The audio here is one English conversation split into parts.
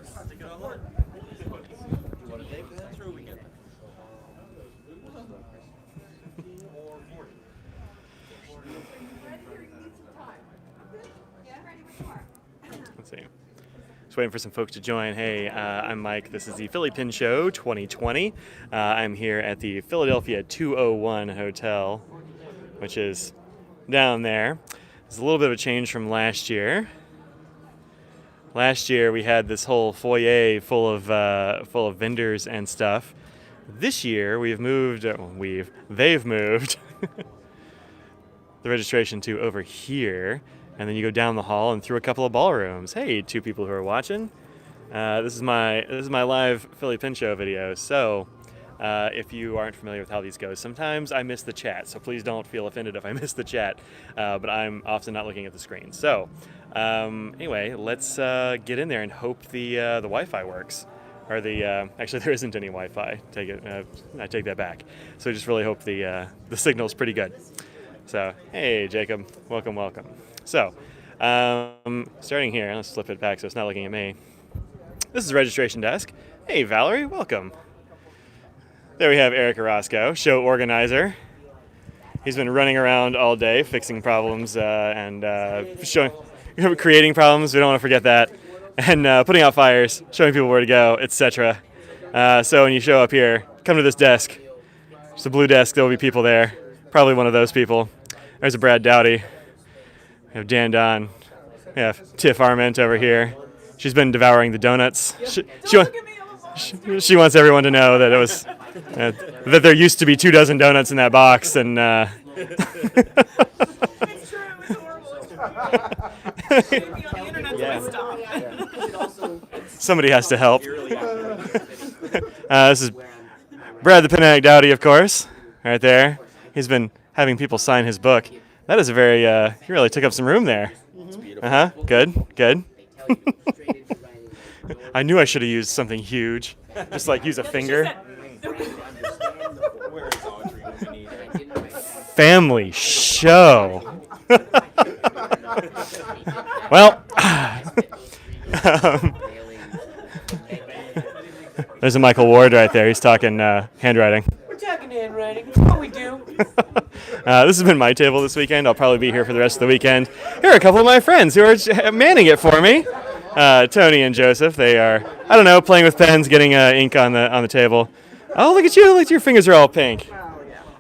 Ticket online. You want to take that through weekend? Let's see. Just waiting for some folks to join. Hey, I'm Mike. This is the Philly Pin Show 2020. I'm here at the Philadelphia 201 Hotel, which is down there. It's a little bit of a change from last year. Last year we had this whole foyer full of vendors and stuff. This year they've moved the registration to over here, and then you go down the hall and through a couple of ballrooms. Hey, two people who are watching. This is my live Philly Pin Show video. So if you aren't familiar with how these go, sometimes I miss the chat. So please don't feel offended if I miss the chat. But I'm often not looking at the screen. So anyway, let's get in there and hope the Wi-Fi works. Or actually there isn't any Wi-Fi. I take that back. So I just really hope the signal's pretty good. So hey Jacob, welcome. So starting here, let's flip it back so it's not looking at me. This is the registration desk. Hey Valerie, welcome. There we have Eric Orozco, show organizer. He's been running around all day fixing problems and creating problems. We don't want to forget that. And putting out fires, showing people where to go, etc. So when you show up here, come to this desk. It's a blue desk. There will be people there. Probably one of those people. There's a Brad Dowdy. We have Dan Don. We have Tiff Arment over here. She's been devouring the donuts. She wants everyone to know that it was that there used to be 24 donuts in that box, and It's true. It's horrible. somebody has to help. This is Brad the Pinac Dowdy, of course, right there. He's been having people sign his book. That is a very, he really took up some room there. Good. I knew I should have used something huge. Just like use a finger. Family show. Well, there's a Michael Ward right there. He's talking handwriting. We're talking handwriting. It's what we do. This has been my table this weekend. I'll probably be here for the rest of the weekend. Here are a couple of my friends who are manning it for me. Tony and Joseph. They are, I don't know, playing with pens, getting ink on the table. Oh, look at you! Look, your fingers are all pink.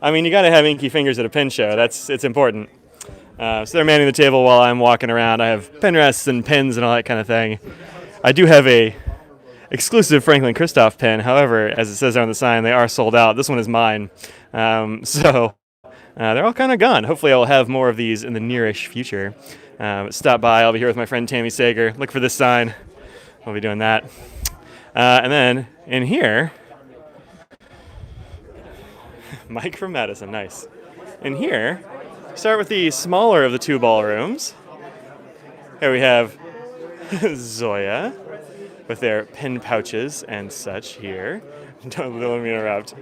I mean, you got to have inky fingers at a pen show. It's important. So they're manning the table while I'm walking around. I have pen rests and pens and all that kind of thing. I do have a exclusive Franklin Christoph pen. However, as it says there on the sign, they are sold out. This one is mine. So they're all kind of gone. Hopefully I'll have more of these in the nearish future. Stop by. I'll be here with my friend Tammy Sager. Look for this sign. We'll be doing that. And then in here, Mike from Madison. Nice. In here, start with the smaller of the two ballrooms. Here we have Zoya with their pen pouches and such here. Don't let me interrupt.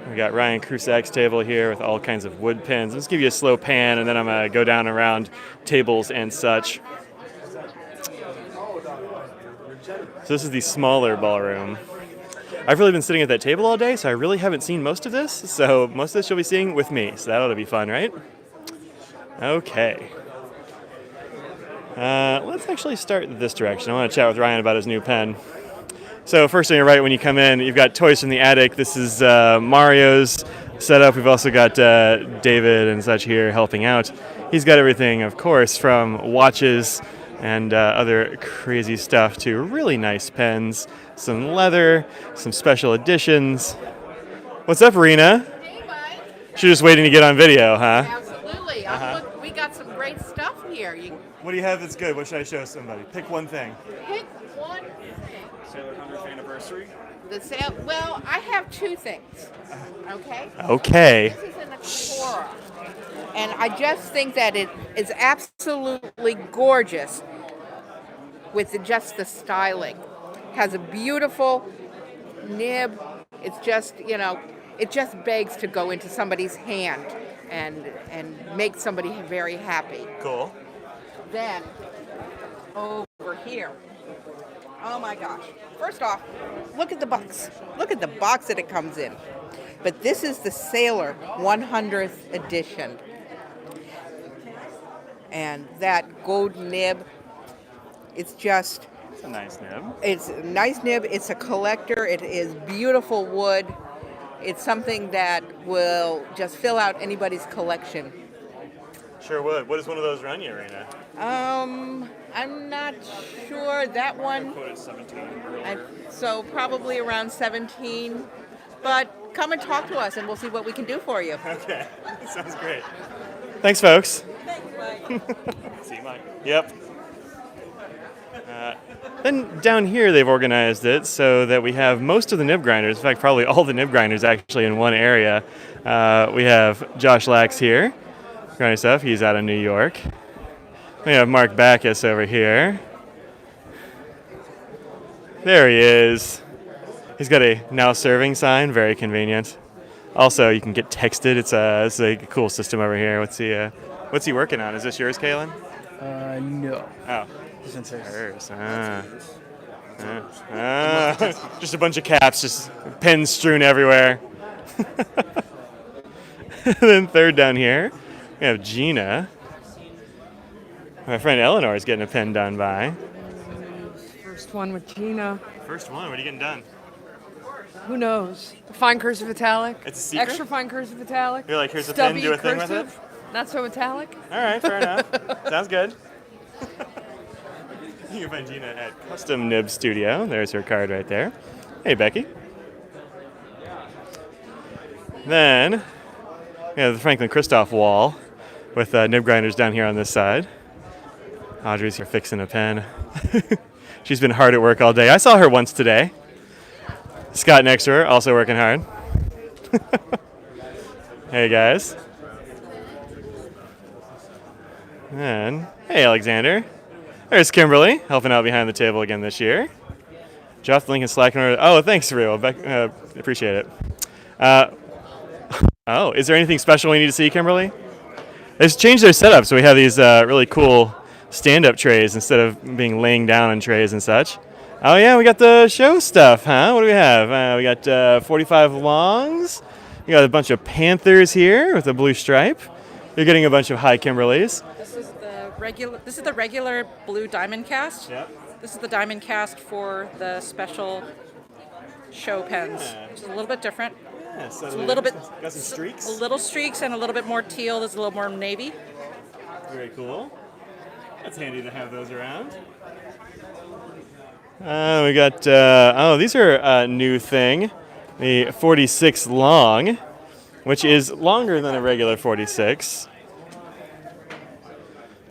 We got Ryan Krusak's table here with all kinds of wood pens. Let's give you a slow pan, and then I'm going to go down around tables and such. So this is the smaller ballroom. I've really been sitting at that table all day, so I really haven't seen most of this. So most of this you'll be seeing with me. So that ought to be fun, right? Okay. Let's actually start this direction. I want to chat with Ryan about his new pen. So first on your right when you come in, you've got Toys from the Attic. This is Mario's setup. We've also got David and such here helping out. He's got everything, of course, from watches and other crazy stuff to really nice pens, some leather, some special editions. What's up, Rena? Hey, Mike. She's just waiting to get on video, huh? Absolutely. Look, we got some great stuff here. You What do you have that's good? What should I show somebody? Pick one thing. pick one thing. Sailor 100th anniversary. The sale. Well, I have two things. Okay. Okay. This is in the Cora, and I just think that it is absolutely gorgeous with just the styling. Has a beautiful nib. It's just, it just begs to go into somebody's hand and make somebody very happy. Cool. Then over here, Oh my gosh. First off, look at the box. Look at the box that it comes in. But this is the Sailor 100th edition. And that gold nib, it's just, It's a nice nib. it's a nice nib. It's a collector. It is beautiful wood. It's something that will just fill out anybody's collection. Sure would. What does one of those run you, Raina? I'm not sure. That one, Quoted 17. so probably around 17. But come and talk to us and we'll see what we can do for you. Okay, sounds great. Thanks, folks. Thanks, Mike. See you, Mike. Yep. Then down here they've organized it so that we have most of the nib grinders, in fact probably all the nib grinders actually in one area. We have Josh Lax here, grinding stuff, he's out of New York. We have Mark Backus over here. There he is. He's got a now serving sign, very convenient. Also, you can get texted. It's a cool system over here. What's he working on? Is this yours, Kalen? No. Oh. This one's hers. Hers. Just a bunch of caps, just pens strewn everywhere. Then third down here, we have Gina. My friend Eleanor is getting a pen done by. First one with Gina. First one, what are you getting done? Who knows? Fine cursive italic. It's a secret? Extra fine cursive italic. You're like, here's a Stubby pen, do a thing with it? cursive, Not so italic. All right, fair enough. Sounds good. You can find Gina at Custom Nib Studio. There's her card right there. Hey, Becky. Then we have the Franklin Christoph wall with nib grinders down here on this side. Audrey's here fixing a pen. She's been hard at work all day. I saw her once today. Scott next to her, also working hard. Hey, guys. And hey, Alexander. There's Kimberly, helping out behind the table again this year. Jeff, the link is slacking over. Oh, thanks, Rio. Appreciate it. Oh, is there anything special we need to see, Kimberly? They've changed their setup, so we have these really cool stand-up trays instead of being laying down on trays and such. Oh, yeah, we got the show stuff, huh? What do we have? We got 45 longs. We got a bunch of Panthers here with a blue stripe. You're getting a bunch of high Kimberleys. This is the regular blue diamond cast. Yep. This is the diamond cast for the special show pens. Which is a little bit different. Yeah, so It's a little bit got some streaks. a little streaks and a little bit more teal. There's a little more navy. Very cool. That's handy to have those around. We got, these are a new thing. The 46 long, which is longer than a regular 46.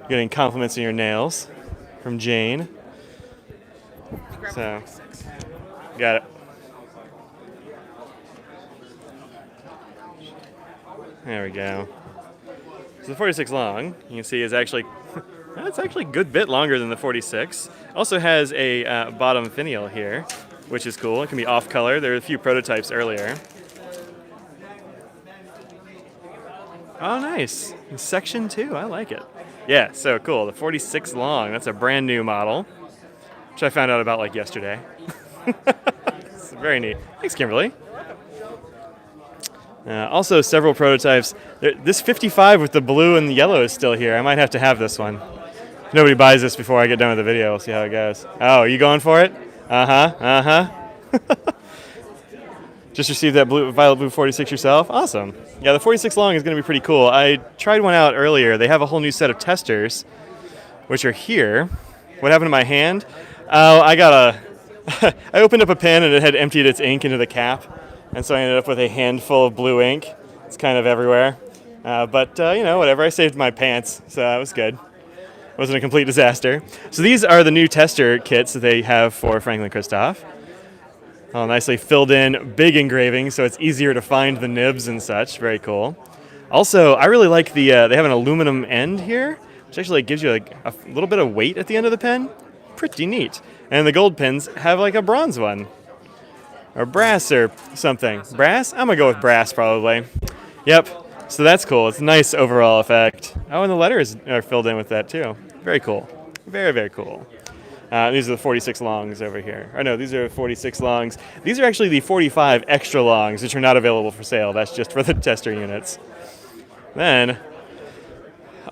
Getting compliments on your nails from Jane. So, got it. There we go. So the 46 long, you can see, is actually that's actually a good bit longer than the 46. Also has a bottom finial here, which is cool. It can be off color. There are a few prototypes earlier. Oh, nice. Section 2, I like it. Yeah, so cool. The 46 long, that's a brand new model, which I found out about like yesterday. It's very neat. Thanks, Kimberly. Also, several prototypes. This 55 with the blue and the yellow is still here. I might have to have this one. If nobody buys this before I get done with the video, we'll see how it goes. Oh, are you going for it? Uh-huh. Just received that violet blue 46 yourself? Awesome. Yeah, the 46 long is going to be pretty cool. I tried one out earlier. They have a whole new set of testers, which are here. What happened to my hand? Oh, I opened up a pen and it had emptied its ink into the cap. And so I ended up with a handful of blue ink. It's kind of everywhere. But whatever. I saved my pants, so that was good. It wasn't a complete disaster. So these are the new tester kits that they have for Franklin Christoph. All nicely filled in, big engraving, so it's easier to find the nibs and such. Very cool. Also, I really like they have an aluminum end here, which actually gives you like a little bit of weight at the end of the pen. Pretty neat. And the gold pens have like a bronze one. Or brass or something. Brass? I'm going to go with brass probably. Yep. So that's cool. It's a nice overall effect. Oh, and the letters are filled in with that too. Very cool. Very, very cool. These are the 46 longs over here. Or no, these are 46 longs. These are actually the 45 extra longs, which are not available for sale. That's just for the tester units. Then,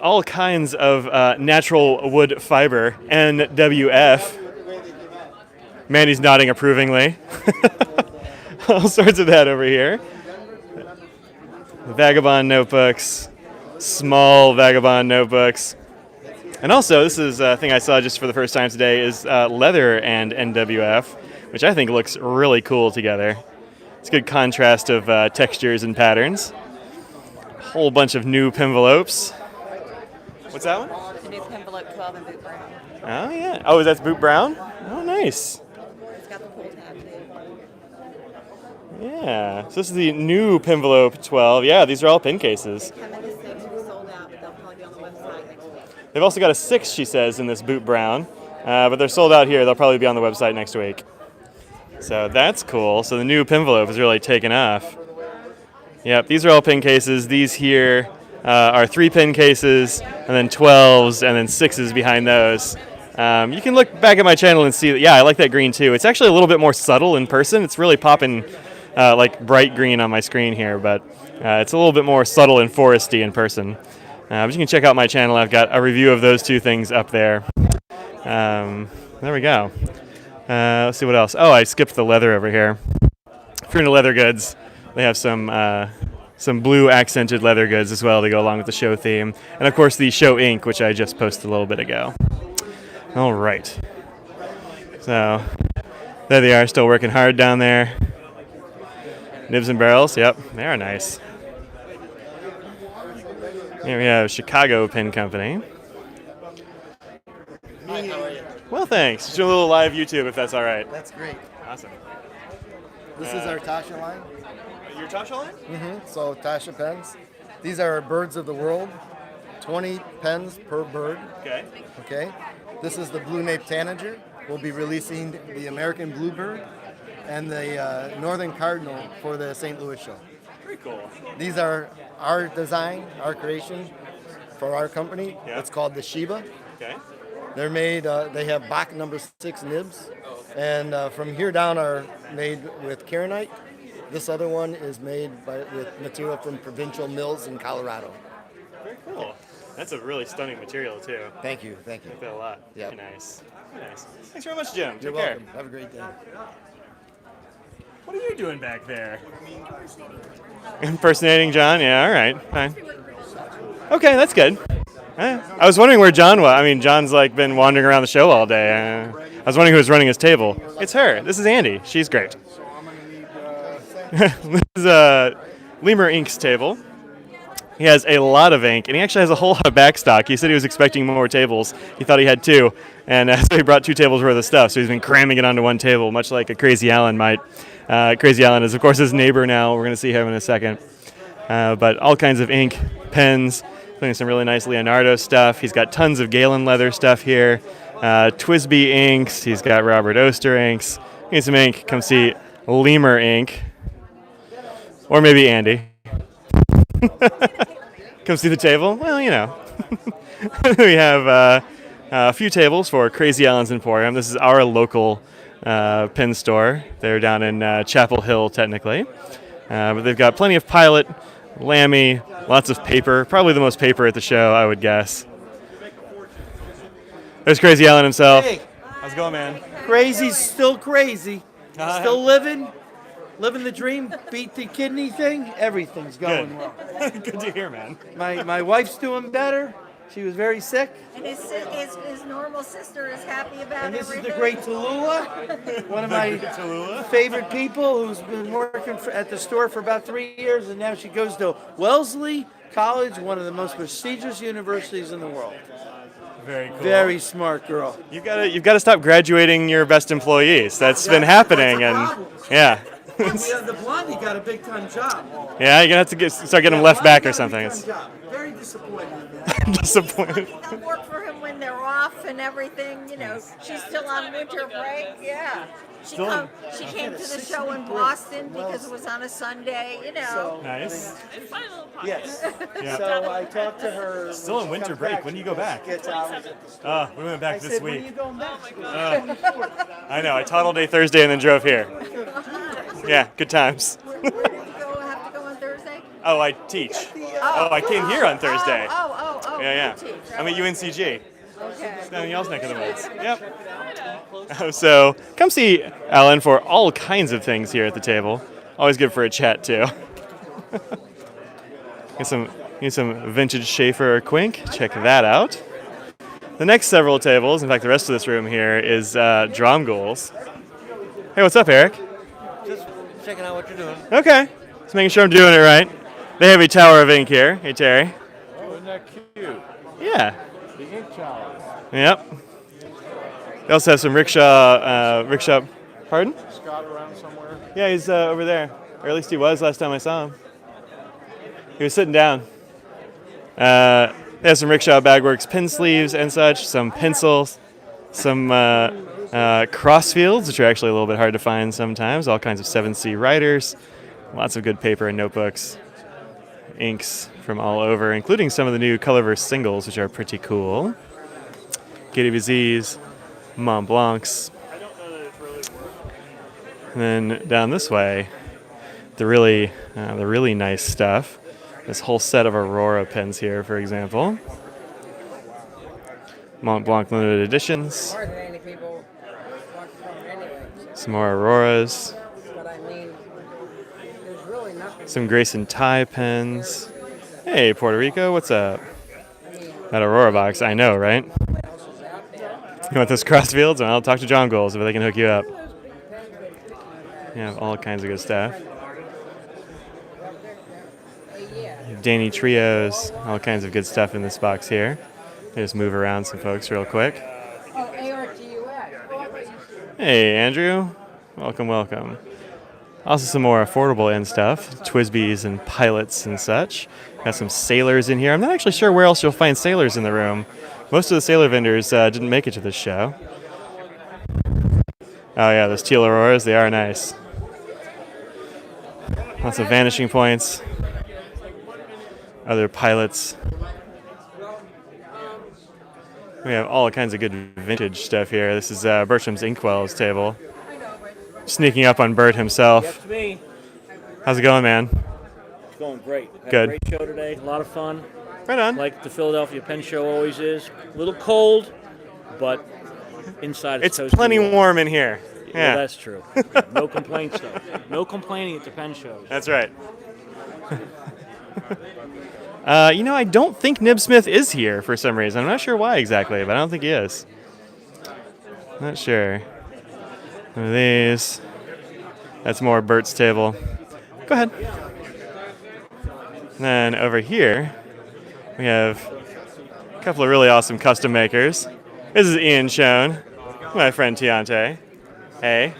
all kinds of natural wood fiber, NWF. Mandy's nodding approvingly. All sorts of that over here. Vagabond notebooks, small Vagabond notebooks. And also, this is a thing I saw just for the first time today, is leather and NWF, which I think looks really cool together. It's a good contrast of textures and patterns. A whole bunch of new envelopes. What's that one? The new envelope 12 in boot brown. Oh, yeah. Oh, that's boot brown? Oh, nice. It's got the pull tab too. Yeah. So this is the new envelope 12. Yeah, these are all pin cases. Come in the 6, we sold out, but they'll probably be on the website next week. They've also got a 6, she says, in this boot brown. But they're sold out here. They'll probably be on the website next week. So that's cool. So the new envelope is really taken off. Yep, these are all pin cases. These here are 3 pin cases, and then 12s, and then 6s behind those. You can look back at my channel and see that, yeah, I like that green too. It's actually a little bit more subtle in person. It's really popping like bright green on my screen here, but it's a little bit more subtle and foresty in person. But you can check out my channel. I've got a review of those 2 things up there. There we go. Let's see what else. Oh, I skipped the leather over here. If you're into leather goods, they have some blue accented leather goods as well to go along with the show theme. And of course the show ink, which I just posted a little bit ago. All right. So there they are, still working hard down there. Nibs and barrels, yep, they are nice. Here we have Chicago Pin Company. Well, thanks. Just do a little live YouTube if that's all right. That's great. Awesome. This is our Tasha line. Your Tasha line? Mm-hmm. So Tasha pens. These are birds of the world. 20 pens per bird. Okay. Okay. This is the Blue Nape Tanager. We'll be releasing the American Bluebird and the Northern Cardinal for the St. Louis show. Very cool. These are our design, our creation for our company. Yeah. It's called the Sheba. Okay. They're made, they have Bach number 6 nibs, and from here down are made with Karenite. This other one is made with material from provincial mills in Colorado. Very cool. That's a really stunning material too. Thank you, thank you. I like that a lot. Yep. Very nice. Very nice. Thanks very much, Jim. You're Take care. welcome. Have a great day. What are you doing back there? Impersonating John? Yeah, all right. Fine. Okay, that's good. I was wondering where John was. I mean, John's like been wandering around the show all day. I was wondering who was running his table. It's her. This is Andy. She's great. This is Lemur Ink's table. He has a lot of ink, and he actually has a whole lot of back stock. He said he was expecting more tables. He thought he had 2, and so he brought 2 tables worth of stuff. So he's been cramming it onto one table, much like a Crazy Alan might. Crazy Alan is, of course, his neighbor now. We're going to see him in a second. But all kinds of ink, pens, including some really nice Leonardo stuff. He's got tons of Galen leather stuff here. Twisby inks. He's got Robert Oster inks. You need some ink, come see Lemur Ink. Or maybe Andy. Come see the table? Well, you know. We have a few tables for Crazy Alan's Emporium. This is our local pen store. They're down in Chapel Hill, technically. But they've got plenty of Pilot, Lamy, lots of paper. Probably the most paper at the show, I would guess. There's Crazy Alan himself. Hey. How's it going, man? Crazy's still crazy. Still living the dream. Beat the kidney thing. Everything's going well. Good to hear, man. My wife's doing better. She was very sick. And his normal sister is happy about And this everything. is the great Tallulah, one of my favorite people who's been working at the store for about 3 years, and now she goes to Wellesley College, one of the most prestigious universities in the world. Very cool. Very smart girl. You've got to stop graduating your best employees. That's been happening, and yeah. The Blondie got a big time job. Yeah, you're gonna have to start getting them left back or something. It's Very disappointing. disappointing. They'll work for him when they're off and everything. You know, she's still on winter break. Yeah. She came to the show in Boston because it was on a Sunday, you know. Nice. Yes. Yeah. So I talked to her. Still in winter break. When do you go back? Gets hours at the store. We went back I this said, when are week. you going back? I know. I taught all day Thursday and then drove here. Yeah, good times. Where did you go? Have to go on Thursday? Oh, I teach. Oh, I came here on Thursday. Oh. Yeah. you teach. I'm at UNCG. Okay. Down in y'all's neck of the woods. Yep. So come see Alan for all kinds of things here at the table. Always good for a chat too. Get some vintage Schaefer or Quink. Check that out. The next several tables, in fact, the rest of this room here is Dromgoals. Hey, what's up, Eric? Just checking out what you're doing. Okay. Just making sure I'm doing it right. They have a tower of ink here. Hey, Terry. Oh, isn't that cute? Yeah. The ink tower. Yep. They also have some rickshaw. Pardon? Scott around somewhere? Yeah, he's over there. Or at least he was last time I saw him. He was sitting down. They have some rickshaw bagworks, pin sleeves and such, some pencils, some crossfields, which are actually a little bit hard to find sometimes, all kinds of 7C writers, lots of good paper and notebooks, inks from all over, including some of the new Colorverse singles, which are pretty cool. KWZs, Mont Blancs. And then down this way, the really nice stuff. This whole set of Aurora pens here, for example. Mont Blanc limited editions. More than any people want from anyway. Some more Auroras. But I mean, there's really nothing. Some Grayson tie pens. Hey, Puerto Rico, what's up? That Aurora box, I know, right? You want those crossfields? Well, I'll talk to John Goals if they can hook you up. You have all kinds of good stuff. Danny Trios, all kinds of good stuff in this box here. I just move around some folks real quick. Oh, ARTUS. Hey, Andrew. Welcome. Also some more affordable end stuff. Twisbys and pilots and such. Got some sailors in here. I'm not actually sure where else you'll find sailors in the room. Most of the sailor vendors didn't make it to this show. Oh yeah, those teal auroras, they are nice. Lots of vanishing points. Other pilots. We have all kinds of good vintage stuff here. This is Bertram's Inkwell's table. Sneaking up on Bert himself. That's me. How's it going, man? It's going great. Had Good. a great show today. A lot of fun. Right on. Like the Philadelphia Pen Show always is. A little cold, but inside It's toasty plenty warm in here. Yeah, Well, that's true. No complaints, though. No complaining at the pen shows. that's right. I don't think Nib Smith is here for some reason. I'm not sure why exactly, but I don't think he is. Not sure. One of these. That's more Bert's table. Go ahead. And then over here, we have a couple of really awesome custom makers. This is Ian Schoen, my friend Tiante. Hey.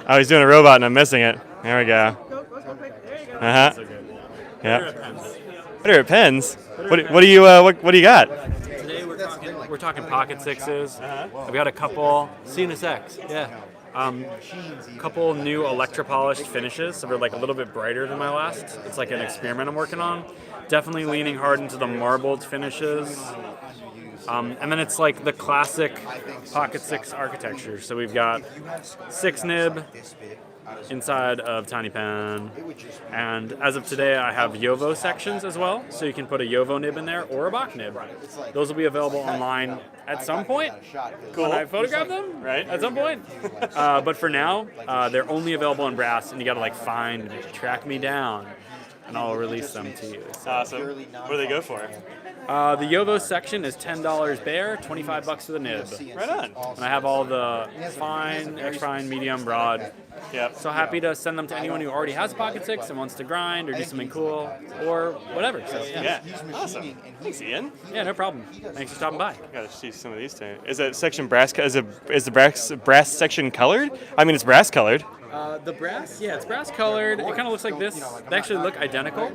Oh, he's doing a robot and I'm missing it. There we go. Uh-huh. Yep. What are pens? What do you got? Today we're talking pocket sixes. I've got a couple CNSX. Yeah. Couple new electro polished finishes, so they're like a little bit brighter than my last. It's like an experiment I'm working on. Definitely leaning hard into the marbled finishes. And then it's like the classic pocket six architecture. So we've got 6 nib inside of Tiny Pen. And as of today, I have Yovo sections as well. So you can put a Yovo nib in there or a Bach nib. Those will be available online at some point. Cool. When I photograph them, right? At some point. But for now, they're only available in brass, and you gotta like find, track me down, and I'll release them to you. So. Awesome. What do they go for? The Yovo section is $10 bare, $25 for the nib. Right on. And I have all the fine, extra fine, medium, broad. Yep. So happy to send them to anyone who already has a Pocket 6 and wants to grind or do something cool or whatever. So, Yeah. Awesome. Thanks, Ian. yeah, no problem. Thanks for stopping by. Gotta see some of these too. Is that section brass? Is the brass section colored? I mean, it's brass colored. The brass, yeah, it's brass colored. It kind of looks like this. They actually look identical,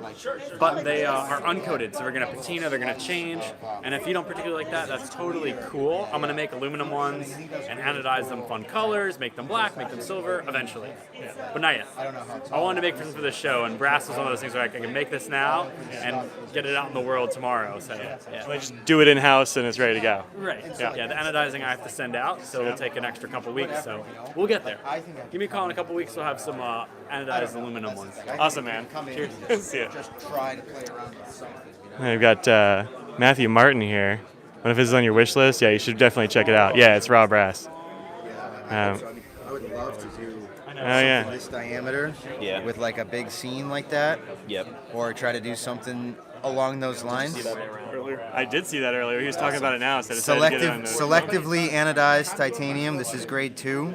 but they are uncoated. So we're gonna patina, they're gonna change. And if you don't particularly like that, that's totally cool. I'm gonna make aluminum ones and anodize them fun colors, make them black, make them silver, eventually. But not yet. I wanted to make them for the show, and brass was one of those things where I can make this now and get it out in the world tomorrow. So yeah. Like just do it in house and it's ready to go. Right. Yeah. The anodizing I have to send out, so it'll take an extra couple weeks. So we'll get there. Give me a call in a couple weeks. We'll have some anodized aluminum ones. Awesome, man. Cheers. See ya. Just try to play around with something. I've got Matthew Martin here. One of his is on your wish list. Yeah, you should definitely check it out. Yeah, it's raw brass. I would love to do something this diameter with like a big scene like that. Yep. Or try to do something along those lines. I did see that earlier. He was talking about it now. So Selectively anodized titanium. This is grade 2.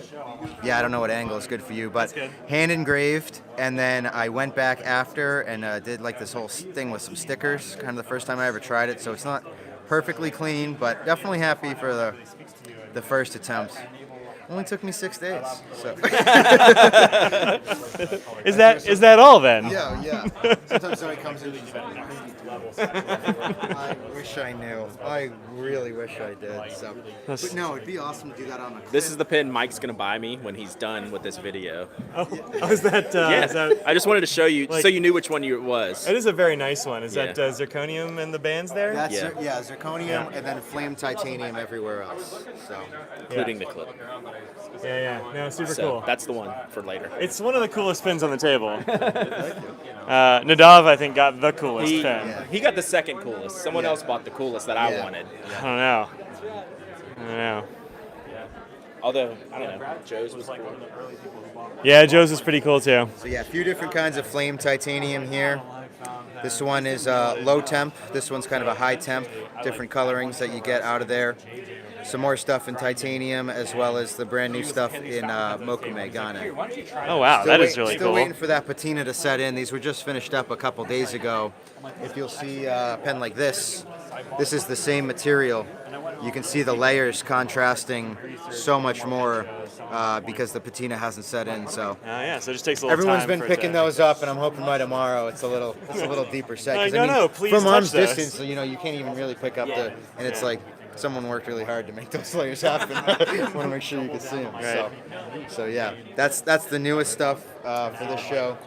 Yeah, I don't know what angle is good for you, but hand engraved. And then I went back after and did like this whole thing with some stickers. Kind of the first time I ever tried it. So it's not perfectly clean, but definitely happy for the first attempt. Only took me 6 days. So. Is that all then? Yeah. Sometimes somebody comes in and I wish I knew. I really wish I did. So. But no, it'd be awesome to do that on a clip. This is the pin Mike's gonna buy me when he's done with this video. Is that? Yeah. I just wanted to show you so you knew which one it was. It is a very nice one. Is that zirconium and the bands there? That's zirconium and then flame titanium everywhere else. So. Including the clip. Yeah. No, super cool. That's the one for later. It's one of the coolest pins on the table. Nadav, I think, got the coolest pin. He got the second coolest. Someone else bought the coolest that I wanted. I don't know. Although, I don't know. Joe's was cool. Yeah, Joe's is pretty cool too. So yeah, a few different kinds of flame titanium here. This one is low temp. This one's kind of a high temp. Different colorings that you get out of there. Some more stuff in titanium, as well as the brand new stuff in Mokume Gane. Oh wow, that is really cool. Still waiting for that patina to set in. These were just finished up a couple days ago. If you'll see a pen like this is the same material. You can see the layers contrasting so much more because the patina hasn't set in. So so it just takes a little everyone's time. been picking those up, and I'm hoping by tomorrow it's a little deeper set. No, please from touch arm's those. distance, you can't even really pick up and it's like. Someone worked really hard to make those layers happen. I want to make sure you can see them. Right. So yeah, that's the newest stuff for this show,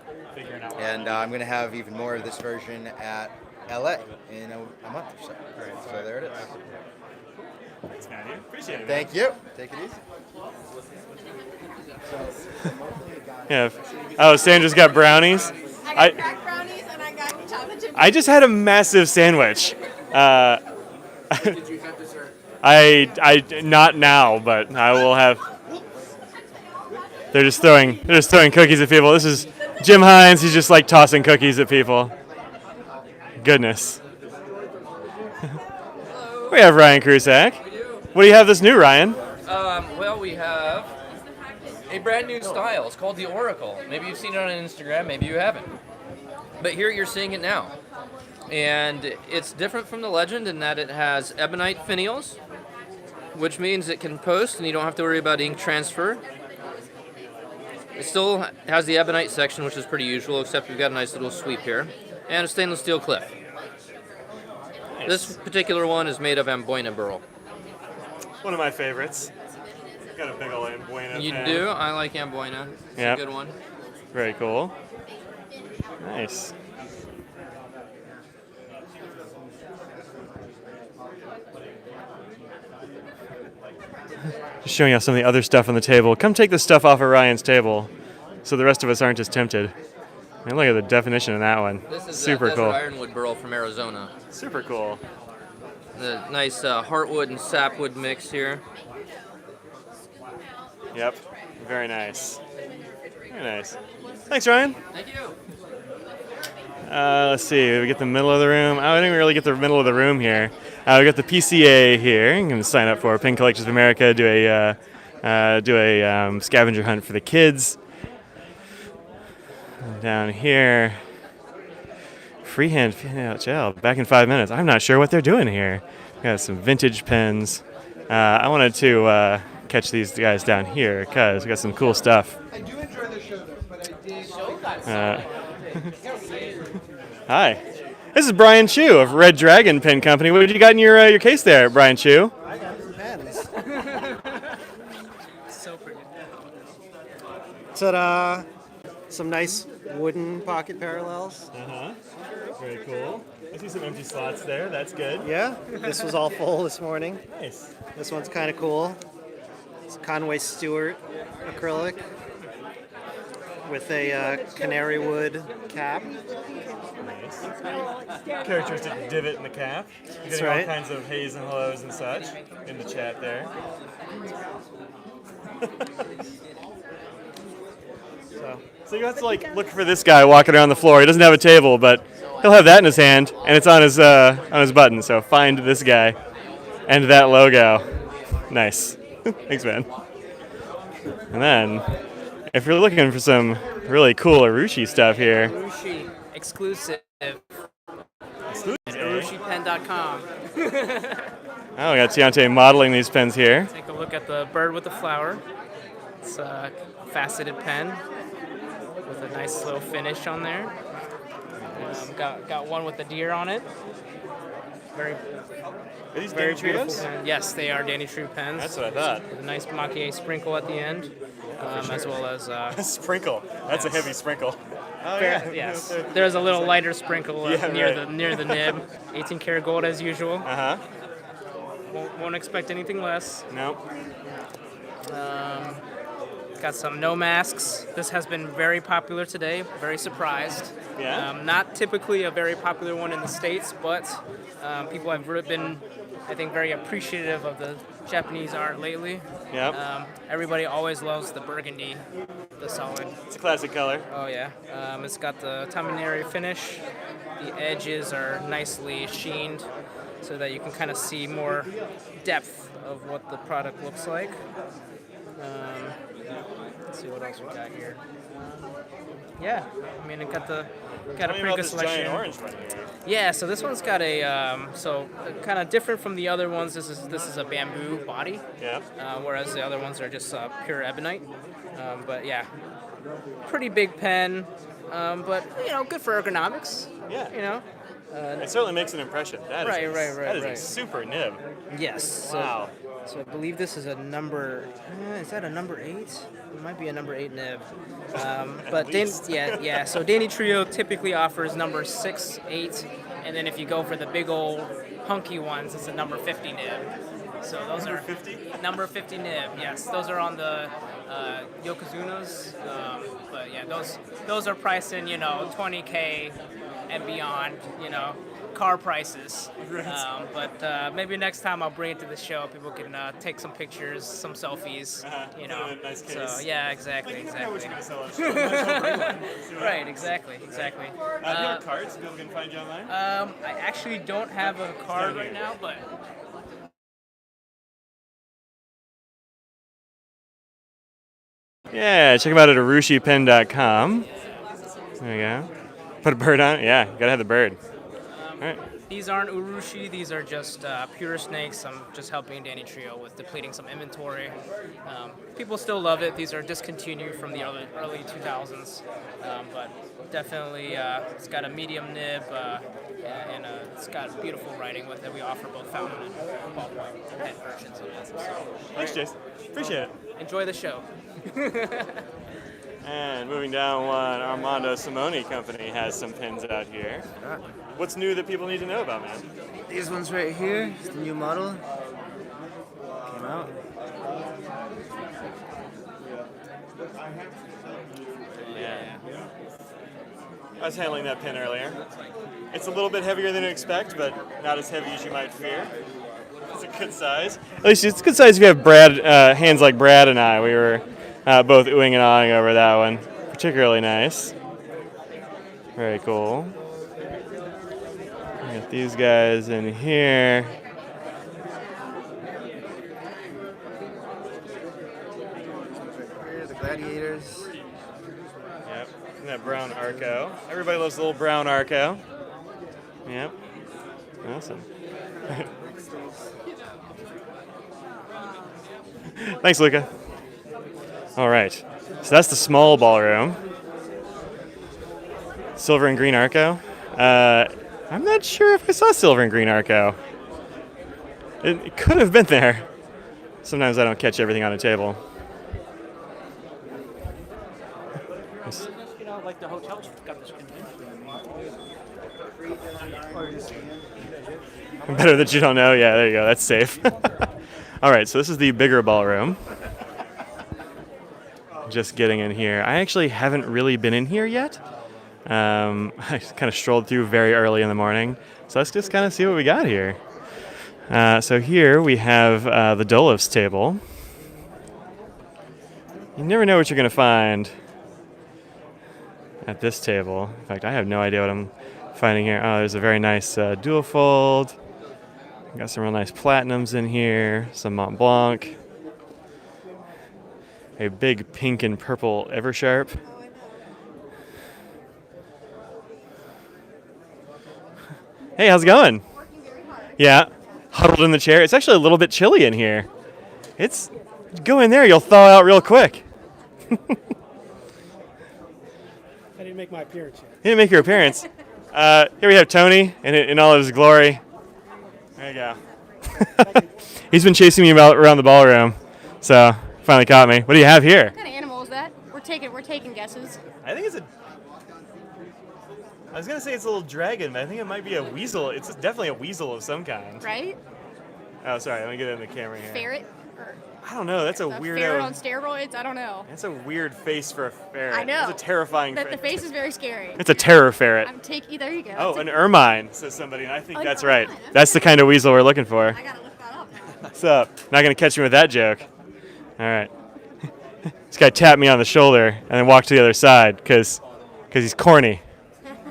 and I'm going to have even more of this version at LA in a month or so. So there it is. Thanks, Matthew. Appreciate it. Thank you. Take it easy. Yeah. Oh, Sandra's got brownies. I got cracked brownies and I got chocolate chip. I just had a massive sandwich. Did you have dessert? I not now, but I will have. They're just throwing cookies at people. This is Jim Hines. He's just like tossing cookies at people. Goodness. We have Ryan Krusak. What do you have this new, Ryan? Well, we have a brand new style. It's called the Oracle. Maybe you've seen it on Instagram, maybe you haven't. But here you're seeing it now. And it's different from the Legend in that it has ebonite finials, which means it can post and you don't have to worry about ink transfer. It still has the ebonite section, which is pretty usual, except we've got a nice little sweep here, and a stainless steel clip. Nice. This particular one is made of Amboina burl. One of my favorites. Got a big old Amboina. You do? I like Amboina. It's a good one. Very cool. Nice. Just showing off some of the other stuff on the table. Come take the stuff off of Ryan's table so the rest of us aren't as tempted. I mean, look at the definition of that one. This is super cool. ironwood burl from Arizona. Super cool. The nice heartwood and sapwood mix here. Yep. Very nice. Very nice. Thanks, Ryan. Thank you. Let's see. We get the middle of the room. Oh, I didn't really get the middle of the room here. We got the PCA here. You can sign up for Pin Collectors of America. Do a scavenger hunt for the kids. Down here, freehand gel. Back in 5 minutes. I'm not sure what they're doing here. Got some vintage pens. I wanted to catch these guys down here because we got some cool stuff. I do enjoy the Hi. This is Brian Chu of Red Dragon Pin Company. What did you got in your case there, Brian Chu? I got some pens. So pretty. Ta-da! Some nice wooden pocket parallels. Uh-huh. Very cool. I see some empty slots there. That's good. Yeah, this was all full this morning. Nice. This one's kind of cool. It's Conway Stewart acrylic with a canary wood cap. Nice. Characteristic divot in the cap. That's Getting right. all kinds of haze and hellos and such in the chat there. So you have to like look for this guy walking around the floor. He doesn't have a table, but he'll have that in his hand, and it's on his button. So find this guy and that logo. Nice. Thanks, man. And then, if you're looking for some really cool Urushi stuff here, Urushi exclusive. UrushiPen.com. oh, we got Tiante modeling these pens here. Take a look at the bird with the flower. It's a faceted pen with a nice little finish on there. Got one with the deer on it. Very. Are these very Danny beautiful Trios? pen. Yes, they are Danny True pens. That's what I thought. With a nice maquillé sprinkle at the end, as well as sprinkle. That's a heavy sprinkle. Oh yes, there's a little lighter sprinkle near right. the nib. 18 karat gold as usual. Uh huh. Won't expect anything less. Nope. Got some no masks. This has been very popular today. Very surprised. Yeah. Not typically a very popular one in the States, but people have been, I think, very appreciative of the Japanese art lately. Yep. Everybody always loves the burgundy, the solid. It's a classic color. Oh yeah. It's got the Taminari finish. The edges are nicely sheened so that you can kind of see more depth of what the product looks like. Let's see what else we got here. Yeah, I mean, it got a pretty good this selection. giant orange one here. Yeah, so this one's got a kind of different from the other ones. This is a bamboo body. Yeah. Whereas the other ones are just pure ebonite. But yeah, pretty big pen. But good for ergonomics. Yeah. It certainly makes an impression. That is a super nib. Yes. Wow. So I believe this is a number. Is that a number 8? It might be a number 8 nib. But So Danny Trio typically offers number 6, 8, and then if you go for the big old hunky ones, it's a number 50 nib. So those number are 50. Number 50 nib. Yes, those are on the Yokozunas. But yeah, those are priced in 20K and beyond. Car prices. But maybe next time I'll bring it to the show. People can take some pictures, some selfies. Put it in a nice case. So yeah, exactly. Right, exactly. Do you have cards? People can find you online. I actually don't have a card right now, but. Yeah, check them out at urushipen.com. There you go. Put a bird on it? Yeah, you gotta have the bird. All right. These aren't Urushi, these are just pure snakes. I'm just helping Danny Trio with depleting some inventory. People still love it. These are discontinued from the early 2000s, but definitely it's got a medium nib and it's got beautiful writing with it. We offer both fountain and ballpoint pen versions of it. So, Thanks, Jace. Appreciate it. Enjoy the show. And moving down one, Armando Simone Company has some pins out here. What's new that people need to know about, man? These ones right here, it's the new model. Came out. Yeah. I was handling that pin earlier. It's a little bit heavier than you expect, but not as heavy as you might fear. It's a good size. At least it's a good size if you have hands like Brad and I. We were both oohing and awing over that one. Particularly nice. Very cool. We got these guys in here. Here are the gladiators. Yep. And that brown Arco. Everybody loves the little brown Arco. Yep. Awesome. Thanks, Luca. All right. So that's the small ballroom. Silver and green Arco. I'm not sure if I saw silver and green Arco. It could have been there. Sometimes I don't catch everything on a table. You know, like the hotels got this. Better that you don't know. Yeah, there you go. That's safe. All right, so this is the bigger ballroom. Just getting in here. I actually haven't really been in here yet. I kind of strolled through very early in the morning. So let's just kind of see what we got here. So here we have the Dolof's table. You never know what you're going to find at this table. In fact, I have no idea what I'm finding here. Oh, there's a very nice dual fold. Got some real nice platinums in here, some Mont Blanc, a big pink and purple Eversharp. Hey, how's it going? Yeah, huddled in the chair. It's actually a little bit chilly in here. Go in there, you'll thaw out real quick. I didn't make my appearance yet. You didn't make your appearance. Here we have Tony in all of his glory. There you go. He's been chasing me around the ballroom, so finally caught me. What do you have here? What kind of animal is that? We're taking guesses. I think it's I was gonna say it's a little dragon, but I think it might be a weasel. It's definitely a weasel of some kind. Right? Oh, sorry. Let me get it in the camera here. Ferret? Or I don't know. That's a a weirdo. ferret on steroids? I don't know. That's a weird face for a ferret. I know. It's a terrifying. The face is very scary. It's a terror ferret. There you go. Oh, It's an ermine, says somebody, and I think An that's ermine. right. That's the kind of weasel we're looking for. I gotta look that up. What's up? Not gonna catch me with that joke. All right. This guy tapped me on the shoulder and then walked to the other side because he's corny.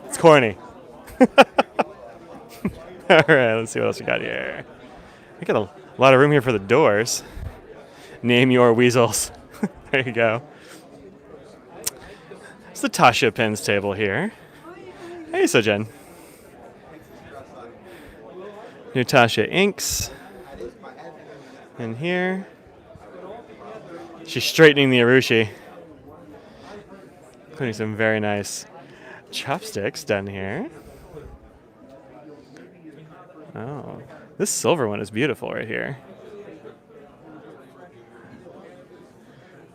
It's corny. All right, let's see what else we got here. We got a lot of room here for the doors. Name your weasels. There you go. It's the Tasha Pens table here. Hey, Sojen. New Tasha inks. In here. She's straightening the Arushi. Including some very nice chopsticks done here. Oh, this silver one is beautiful right here.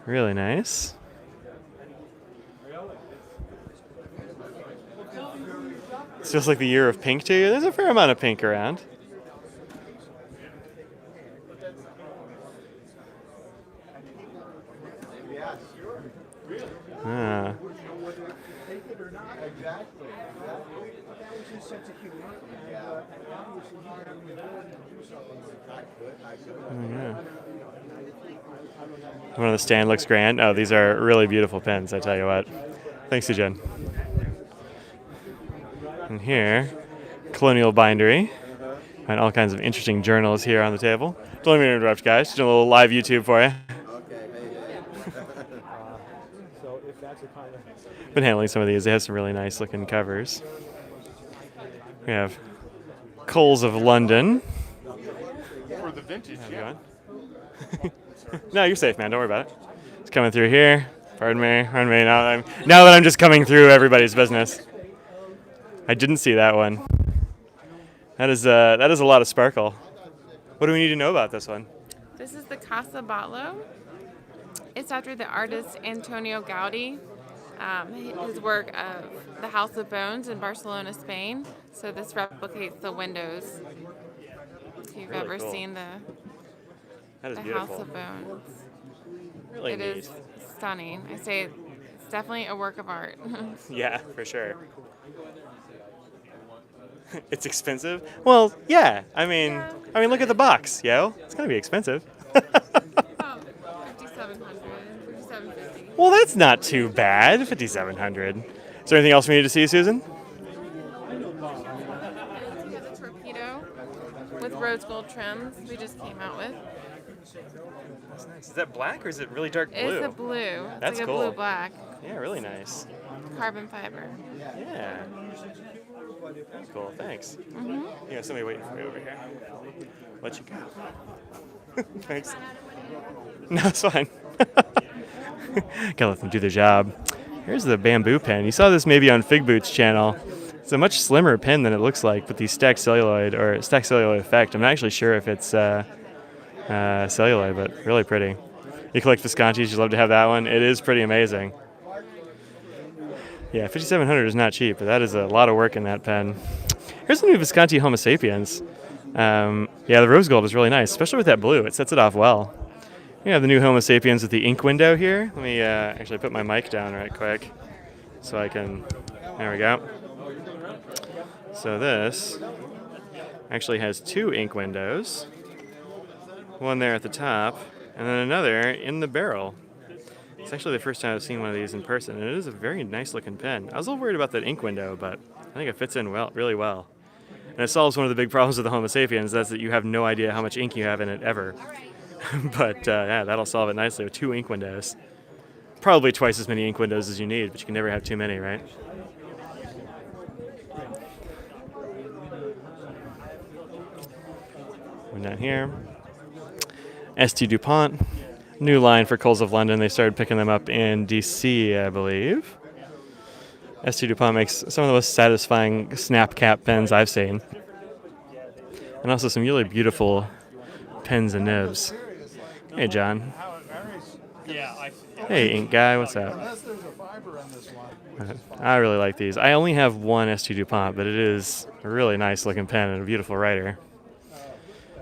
Really nice. It's just like the year of pink too. There's a fair amount of pink around. Ah. Oh, yeah. One of the stand looks grand. Oh, these are really beautiful pens, I tell you what. Thanks, Jen. And here, Colonial Bindery. Find all kinds of interesting journals here on the table. Don't let me interrupt, guys. Just doing a little live YouTube for you. Been handling some of these. They have some really nice looking covers. We have Coles of London. For the vintage, yeah. No, you're safe, man. Don't worry about it. It's coming through here. Pardon me. Now that I'm just coming through everybody's business. I didn't see that one. That is a lot of sparkle. What do we need to know about this one? This is the Casa Batlló. It's after the artist Antonio Gaudí. His work of the House of Bones in Barcelona, Spain. So this replicates the windows. If you've Really ever cool. seen the That is House beautiful. of Bones. Really It neat. is stunning. I say it's definitely a work of art. Yeah, for sure. It's expensive? Well, yeah. I mean, look at the box, yo. It's gonna be expensive. $5,700, $5,750. Well, that's not too bad. $5,700. Is there anything else we need to see, Susan? We have a torpedo with rose gold trims we just came out with. That's nice. Is that black or is it really dark blue? It's a blue. It's That's like a cool. blue black. Yeah, really nice. Carbon fiber. Yeah. That's cool. Thanks. Mhm. You know, somebody waiting for you over here. Let you go. Thanks. No, it's fine. Gotta let them do their job. Here's the bamboo pen. You saw this maybe on Fig Boot's channel. It's a much slimmer pen than it looks like, but the stacked celluloid effect. I'm not actually sure if it's celluloid, but really pretty. You collect Viscontis, you'd love to have that one. It is pretty amazing. Yeah, 5,700 is not cheap, but that is a lot of work in that pen. Here's the new Visconti Homo sapiens. Yeah, the rose gold is really nice, especially with that blue. It sets it off well. We have the new Homo sapiens with the ink window here. Let me actually put my mic down right quick so I can, there we go. So this actually has 2 ink windows. One there at the top, and then another in the barrel. It's actually the first time I've seen one of these in person, and it is a very nice looking pen. I was a little worried about that ink window, but I think it fits in really well. And it solves one of the big problems with the Homo sapiens, that's that you have no idea how much ink you have in it ever. But yeah, that'll solve it nicely with 2 ink windows. Probably twice as many ink windows as you need, but you can never have too many, right? We're down here. St. Dupont. New line for Coles of London. They started picking them up in DC, I believe. St. Dupont makes some of the most satisfying snap cap pens I've seen. And also some really beautiful pens and nibs. Hey, John. Hey, ink guy, what's up? I really like these. I only have one St. Dupont, but it is a really nice looking pen and a beautiful writer.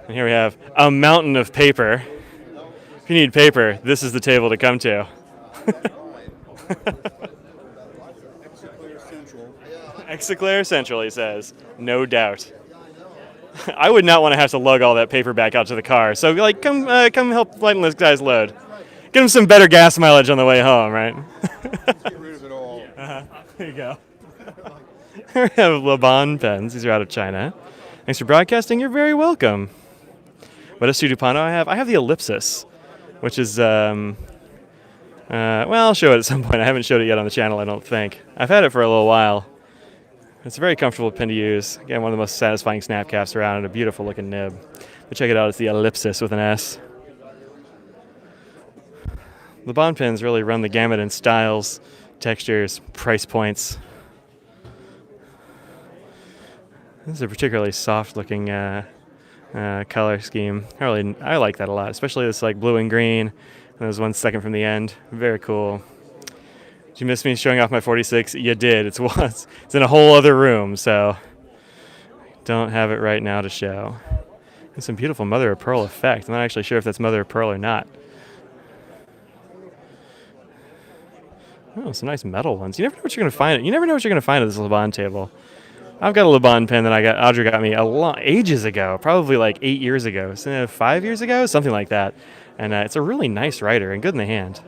And here we have a mountain of paper. If you need paper, this is the table to come to. Execlair Central, he says. No doubt. I would not want to have to lug all that paper back out to the car. So, like, come help lighten this guy's load. Give him some better gas mileage on the way home, right? Get rid of it all. There you go. We have Laban pens. These are out of China. Thanks for broadcasting. You're very welcome. What St. Dupont do I have? I have the Ellipsis, which is, well, I'll show it at some point. I haven't showed it yet on the channel, I don't think. I've had it for a little while. It's a very comfortable pen to use. Again, one of the most satisfying snap caps around and a beautiful looking nib. But check it out, it's the Ellipsis with an S. The Bond pens really run the gamut in styles, textures, price points. This is a particularly soft looking color scheme. I like that a lot, especially this like blue and green. And there's 1 second from the end. Very cool. Did you miss me showing off my 46? You did. It's in a whole other room, so don't have it right now to show. And some beautiful mother of pearl effect. I'm not actually sure if that's mother of pearl or not. Oh, some nice metal ones. You never know what you're going to find. You never know what you're going to find at this Laban table. I've got a Laban pen that Audrey got me ages ago, probably like 8 years ago, 5 years ago, something like that. And it's a really nice writer and good in the hand.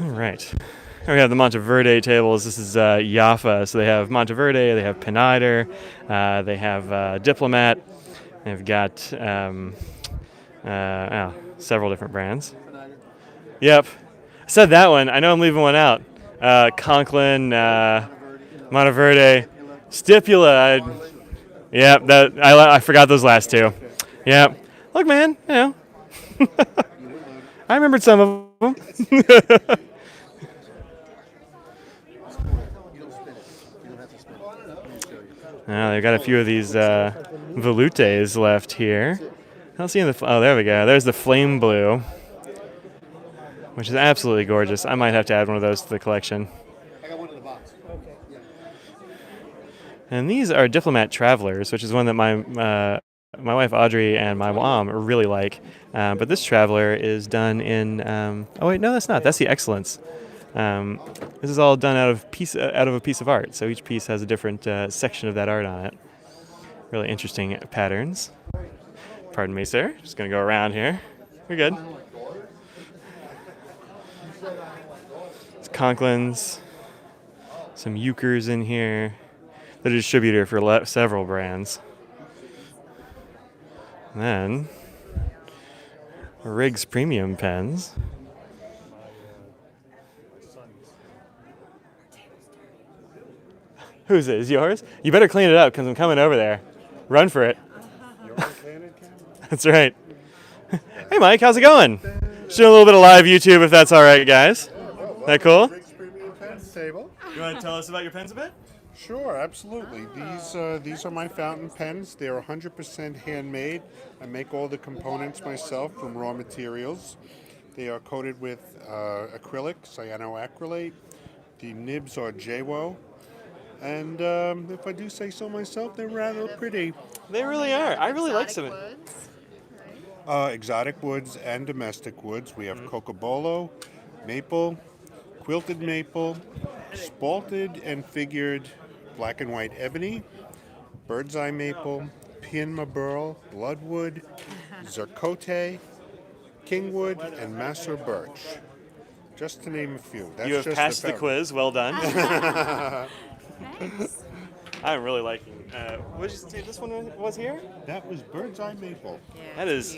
All right. Here we have the Monteverde tables. This is Jaffa. So they have Monteverde, they have Pineider, they have Diplomat. They've got several different brands. Yep. I said that one. I know I'm leaving one out. Conklin, Monteverde, Stipula. Yep, I forgot those last 2. Yep. Look, man, you know. I remembered some of them. Now they've got a few of these Volutes left here. I don't see oh, there we go. There's the flame blue, which is absolutely gorgeous. I might have to add one of those to the collection. I got one in the box. And these are Diplomat Travelers, which is one that my wife Audrey and my mom really like. But this Traveler is done in. Oh wait, no, that's not. That's the Excellence. This is all done out of a piece of art. So each piece has a different section of that art on it. Really interesting patterns. Pardon me, sir. Just gonna go around here. We're good. It's Conklins. Some Euchres in here. They're a distributor for several brands. And then Riggs Premium pens. Whose it? Is yours? You better clean it up because I'm coming over there. Run for it. That's right. Hey, Mike, how's it going? Just doing a little bit of live YouTube, if that's all right, guys. That cool? Table. You want to tell us about your pens a bit? Sure, absolutely. These are my fountain pens. They're 100% handmade. I make all the components myself from raw materials. They are coated with acrylic, cyanoacrylate. The nibs are JWO. And if I do say so myself, they're rather pretty. They really are. I really like some. Exotic woods and domestic woods. We have cocobolo, maple, quilted maple, spalted and figured black and white ebony, bird's eye maple, pinma burl, bloodwood, zircote, kingwood, and masser birch. Just to name a few. That's You have just passed the fabric. quiz. Well done. I'm really liking. What did you say this one was here? That was bird's eye maple. That is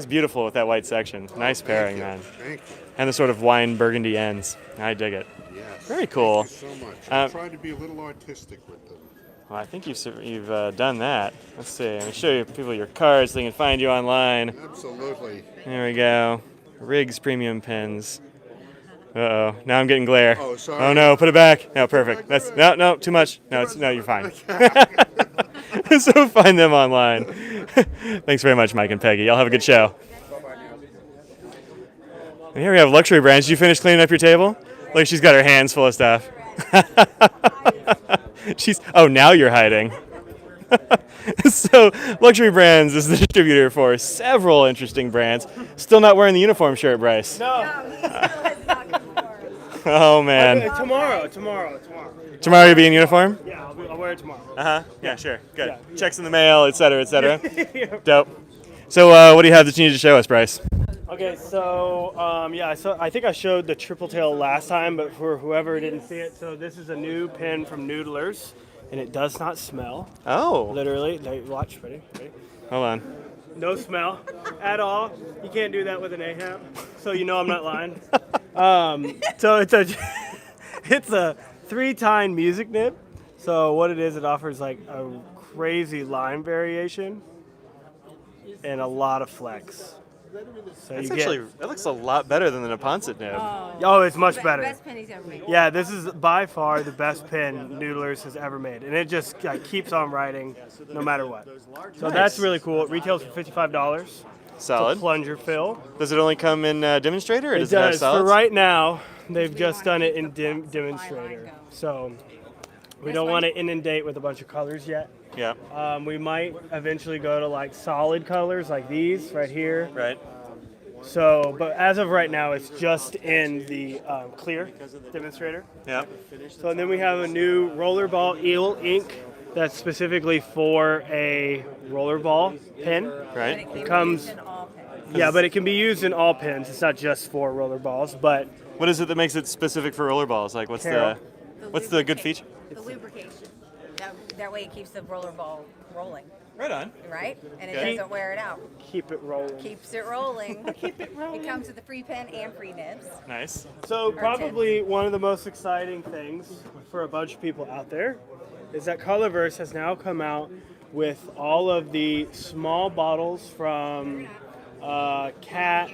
beautiful with that white section. Nice pairing, man. Thank you. And the sort of wine burgundy ends. I dig it. Yes. Very cool. Thank you so much. I try to be a little artistic with them. Well, I think you've done that. Let's see. Let me show you people your cards so they can find you online. Absolutely. There we go. Riggs premium pens. Uh-oh. Now I'm getting glare. Oh, sorry. Oh no, put it back. No, perfect. That's no, too much. No, you're fine. So find them online. Thanks very much, Mike and Peggy. Y'all have a good show. And here we have luxury brands. Did you finish cleaning up your table? Look, she's got her hands full of stuff. Now you're hiding. So, Luxury Brands is the distributor for several interesting brands. Still not wearing the uniform shirt, Bryce. No. Oh, man. Tomorrow. Tomorrow you'll be in uniform? Yeah, I'll wear it tomorrow. Uh-huh. Yeah, sure. Good. Checks in the mail, et cetera, et cetera. Yeah. Dope. So, what do you have that you need to show us, Bryce? Okay, so I think I showed the triple tail last time, but for whoever didn't see it, so this is a new pen from Noodlers, and it does not smell. Oh. Literally. Watch, ready? Hold on. No smell at all. You can't do that with an AHAP, so you know I'm not lying. So it's a 3-tine music nib. So what it is, it offers like a crazy line variation and a lot of flex. So That looks a lot better than the Neponset nib. Oh, it's much better. Best pen he's ever made. Yeah, this is by far the best pen Noodlers has ever made, and it just keeps on writing no matter what. So that's really cool. It retails for $55. Solid. It's a plunger fill. Does it only come in Demonstrator, or does it have does. solids? For right now, they've just done it in Demonstrator. So we don't want to inundate with a bunch of colors yet. Yeah. We might eventually go to like solid colors like these right here. Right. So, but as of right now, it's just in the clear Demonstrator. Yeah. So and then we have a new rollerball eel ink that's specifically for a rollerball pen. Right. It comes. Yeah, but it can be used in all pens. It's not just for rollerballs. But what is it that makes it specific for rollerballs? Like, what's the good feature? The lubrication. That way it keeps the rollerball rolling. Right on. Right? And it Okay. doesn't wear it out. Keep it rolling. Keeps it rolling. Keep it rolling. It comes with the free pen and free nibs. Nice. So probably one of the most exciting things for a bunch of people out there is that Colorverse has now come out with all of the small bottles from Cat,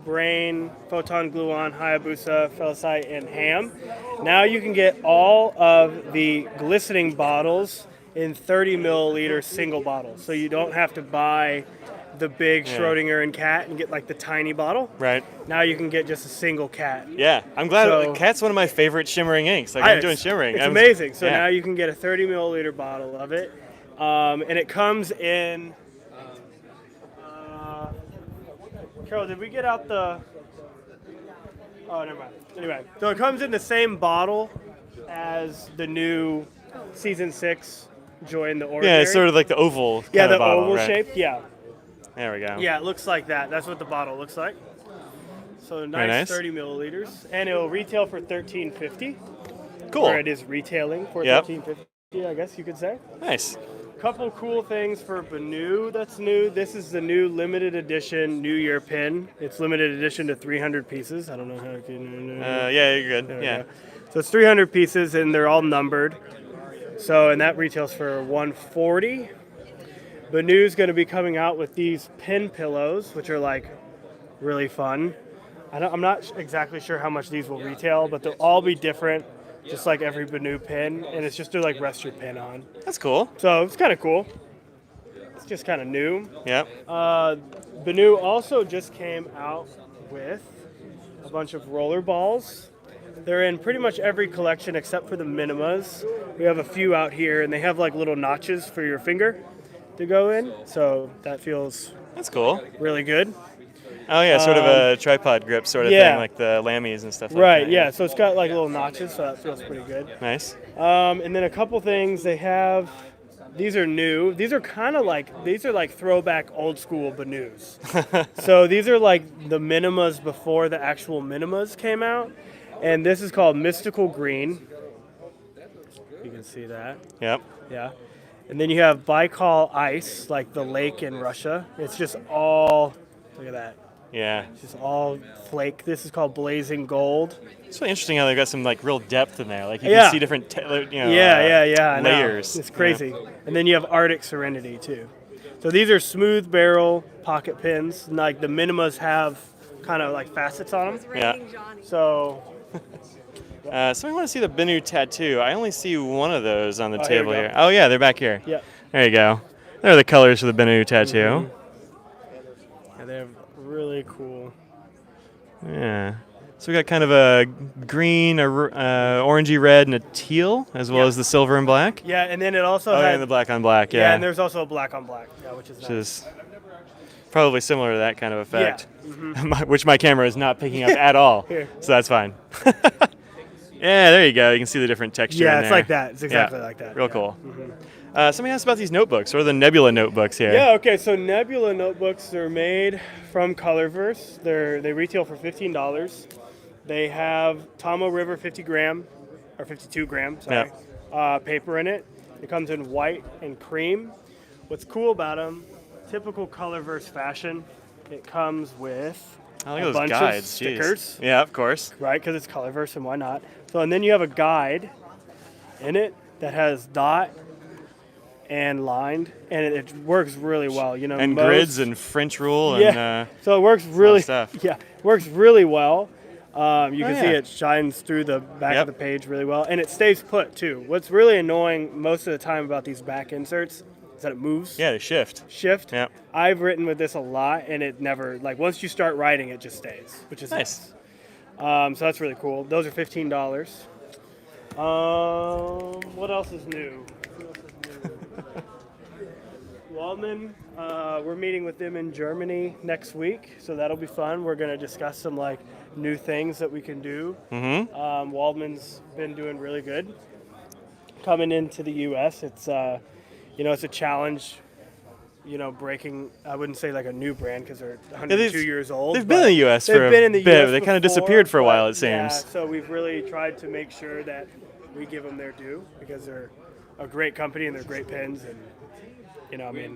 Brain, Photon Gluon, Hayabusa, Felicite, and Ham. Now you can get all of the glistening bottles in 30 milliliter single bottles. So you don't have to buy the big Schrodinger and Cat and get like the tiny bottle. Right. Now you can get just a single Cat. Yeah, I'm glad. So- Cat's one of my favorite shimmering inks. Like, I'm doing shimmering. It's I'm- amazing. So yeah. now you can get a 30 milliliter bottle of it. And it comes in. Carol, did we get out the. Oh, never mind. Anyway, so it comes in the same bottle as the new Season 6 Join the Ordinary. Yeah, it's sort of like the oval. Yeah, kind the of bottle, oval right? shaped. Yeah. There we go. Yeah, it looks like that. That's what the bottle looks like. So Very nice. 30 milliliters, and it will retail for $13.50. Cool. Or it is retailing for Yep. $13.50, I guess you could say. Nice. Couple cool things for Banu that's new. This is the new limited edition New Year pin. It's limited edition to 300 pieces. I don't know how you can. Yeah, you're good. There we Yeah. go. So it's 300 pieces, and they're all numbered. So, and that retails for $140. Banu's going to be coming out with these pin pillows, which are like really fun. I'm not exactly sure how much these will retail, but they'll all be different, just like every Banu pin, and it's just to like rest your pin on. That's cool. So it's kind of cool. It's just kind of new. Yep. Banu also just came out with a bunch of roller balls. They're in pretty much every collection except for the Minimas. We have a few out here, and they have like little notches for your finger to go in. So that feels That's cool. really good. Oh yeah, sort of a tripod grip sort of thing, like the Lammies and stuff like that. Right, yeah. So it's got like little notches, so that feels pretty good. Nice. And then a couple things they have. These are new. These are like throwback old school Banus. So these are like the Minimas before the actual Minimas came out. And this is called Mystical Green. You can see that. Yep. Yeah. And then you have Baikal Ice, like the lake in Russia. It's just all, look at that. Yeah. It's just all flake. This is called Blazing Gold. It's really interesting how they've got some like real depth in there. Like you can see different, I know. layers. It's crazy. And then you have Arctic Serenity too. So these are smooth barrel pocket pins. Like the Minimas have kind of like facets on them. Yeah. So. So we want to see the Banu tattoo. I only see one of those on the Here table we go. here. Oh yeah, they're back here. Yeah. There you go. There are the colors for the Banu tattoo. Yeah, they're really cool. Yeah. So we got kind of a green, orangey red, and a teal, as well as the silver and black. Yeah, and then it also Oh, had, yeah, and the black on black, yeah. Yeah, and there's also a black on black, which is Which nice. is probably similar to that kind of effect. Yeah. Mhm. Which my camera is not picking up at all. Here. So that's fine. Yeah, there you go. You can see the different texture Yeah, in it's there. like that. It's exactly like that. Real Yeah. cool. Mhm. Somebody asked about these notebooks. What are the Nebula notebooks here? Yeah, okay, so Nebula Notebooks are made from Colorverse. They retail for $15. They have Tomo River 50 gram, or 52 gram, sorry, paper in it. It comes in white and cream. What's cool about them, typical Colorverse fashion, it comes with Oh, look at a those bunch guides. of Jeez. stickers. Yeah, of course. Right, because it's Colorverse and why not? So, and then you have a guide in it that has dot and lined, and it works really well. You know, And most- grids and French rule yeah. and So it works a lot of really, stuff. yeah, works really well. You can see yeah. it shines through the back of the page really well, and it stays put too. What's really annoying most of the time about these back inserts is that it moves. Yeah, they shift. Yep. I've written with this a lot, and it never, like, once you start writing, it just stays, which is nice. So that's really cool. Those are $15. What else is new? Waldman, we're meeting with them in Germany next week, so that'll be fun. We're going to discuss some like new things that we can do. Mm-hmm. Waldman's been doing really good. Coming into the U.S., it's it's a challenge. Breaking, I wouldn't say like a new brand because they're 102 years old. They've been in the U.S. for a been in the bit. US They kind of before, disappeared for a while, but, it seems. Yeah, so we've really tried to make sure that we give them their due because they're a great company and they're great pins and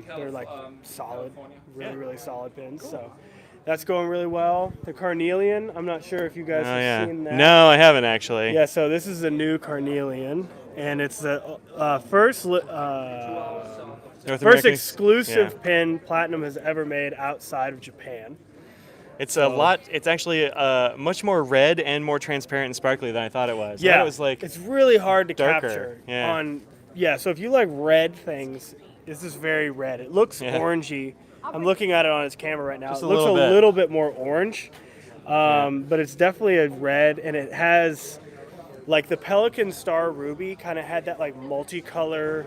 they're like solid, really solid pins. So that's going really well. The Carnelian, I'm not sure if you guys have seen that. No, I haven't actually. Yeah, so this is a new Carnelian, and it's the first American exclusive pin Platinum has ever made outside of Japan. It's a lot. It's actually much more red and more transparent and sparkly than I thought it was. I Yeah, thought it was like it's really hard to darker. capture. Yeah. So if you like red things, this is very red. It looks orangey. I'm looking at it on its camera right now. Just It a looks little a bit. little bit more orange, but it's definitely a red, and it has like the Pelican Star Ruby kind of had that like multicolor.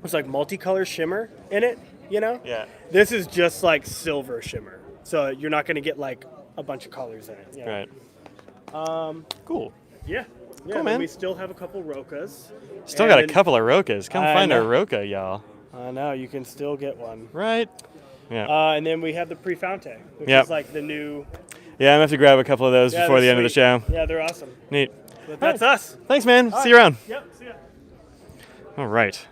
It's like multicolor shimmer in it, Yeah. This is just like silver shimmer, so you're not going to get like a bunch of colors in it. Right. Cool. Yeah. Cool, man. We still have a couple Rokas. Still got a couple of Rokas. Come find a Roka, y'all. I know, you can still get one. Right. Yeah. And then we have the Prefonte, which Yep. is like the new. Yeah, I'm gonna have to grab a couple of those before the they're end of the show. sweet. Yeah, they're awesome. Neat. But that's us. Thanks, man. All See you right. around. Yep. See ya. All right.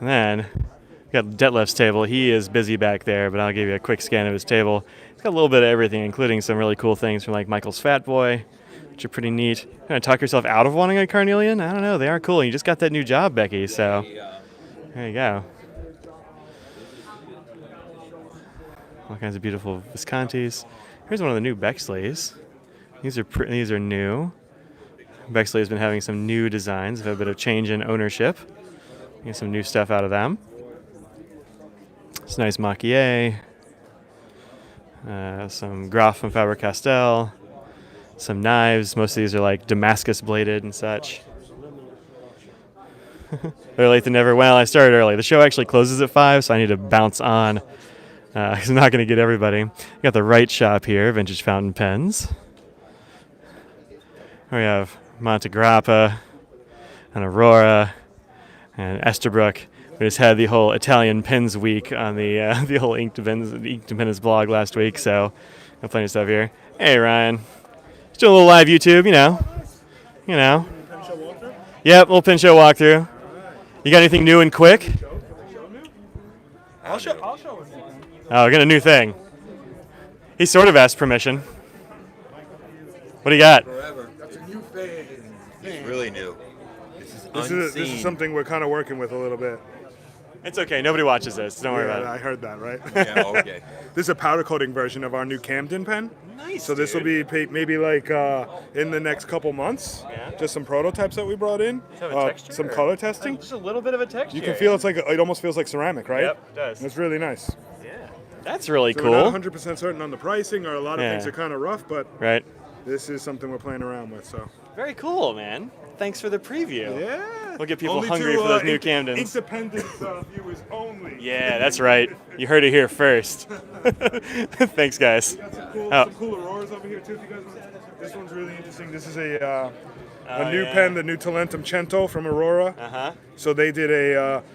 And then we got Detlef's table. He is busy back there, but I'll give you a quick scan of his table. It's got a little bit of everything, including some really cool things from like Michael's Fat Boy, which are pretty neat. Kind of talk yourself out of wanting a Carnelian? I don't know. They are cool. You just got that new job, Becky, so there you go. All kinds of beautiful Viscontis. Here's one of the new Bexleys. These are new. Bexley has been having some new designs, have a bit of change in ownership. Get some new stuff out of them. It's nice maquillé. Some Graf from Faber-Castell. Some knives. Most of these are like Damascus bladed and such. Better late than never. Well, I started early. The show actually closes at 5, so I need to bounce on. Because I'm not going to get everybody. Got the right shop here, Vintage Fountain Pens. We have Monte Grappa and Aurora and Esterbrook. We just had the whole Italian Pens week on the whole Ink to Pens blog last week, so got plenty of stuff here. Hey, Ryan. Just doing a little live YouTube, you know. Yep, little pen show walkthrough. You got anything new and quick? I'll show it. Oh, we got a new thing. He sort of asked permission. What do you got? That's a new thing. It's really new. This is something we're kind of working with a little bit. It's okay. Nobody watches this. Don't worry about it. I heard that, right? Yeah, okay. This is a powder coating version of our new Camden pen. Nice. So this will be maybe like in the next couple months. Yeah. Just some prototypes that we brought in. Does it have a texture, some or- color testing. Just a little bit of a texture. You can feel it almost feels like ceramic, right? Yep, it does. It's really nice. Yeah. That's really So cool. We're not 100% certain on the pricing, or a lot of Yeah. things are kind of rough, but Right. this is something we're playing around with. So. Very cool, man. Thanks for the preview. Yeah. We'll get people Only hungry to, for those new Ink Camdens. Independent viewers only. Yeah, that's right. You heard it here first. Thanks, guys. Some cool Auroras over here too. If you guys want. This one's really interesting. This is a new pen, the new Talentum Cento from Aurora. Uh-huh. So they did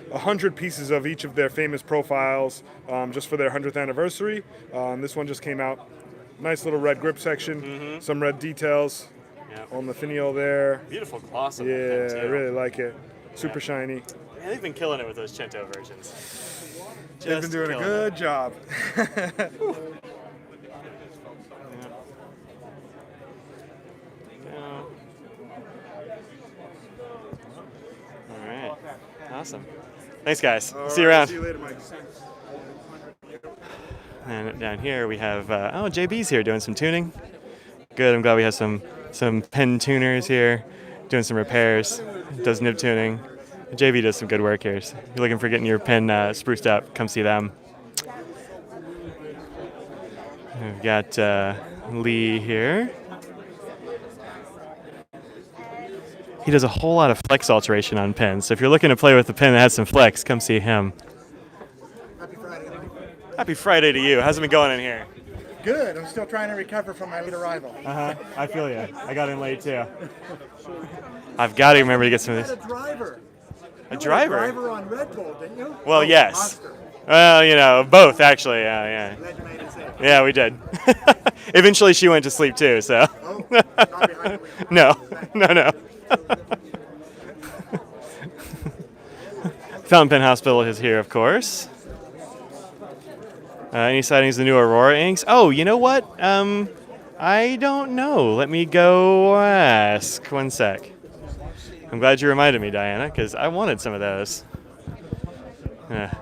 100 pieces of each of their famous profiles just for their 100th anniversary. This one just came out. Nice little red grip section, some red details on the finial there. Beautiful gloss on Yeah, that thing, I too. really like it. Super shiny. Man, they've been killing it with those Cento versions. They've been Just doing a killing good it. job. All right. Awesome. Thanks, guys. All See you right, around. See you later, Mike. And down here we have, JB's here doing some tuning. Good, I'm glad we have some pen tuners here doing some repairs, does nib tuning. JB does some good work here. So if you're looking for getting your pen spruced up, come see them. We've got Lee here. He does a whole lot of flex alteration on pens, so if you're looking to play with a pen that has some flex, come see him. Happy Friday to you. How's it been going in here? Good. I'm still trying to recover from my late arrival. I feel you. I got in late too. I've got to remember to get some of You this. had a driver. A You driver? Had a driver on Red Bull, didn't you? Well, Oh, yes. Monster. Well, both actually. Yeah. Yeah, we did. Eventually, she went to sleep too. So. No. Fountain Pen Hospital is here, of course. Any sightings of the new Aurora inks? Oh, you know what? I don't know. Let me go ask. One sec. I'm glad you reminded me, Diana, because I wanted some of those. Yeah.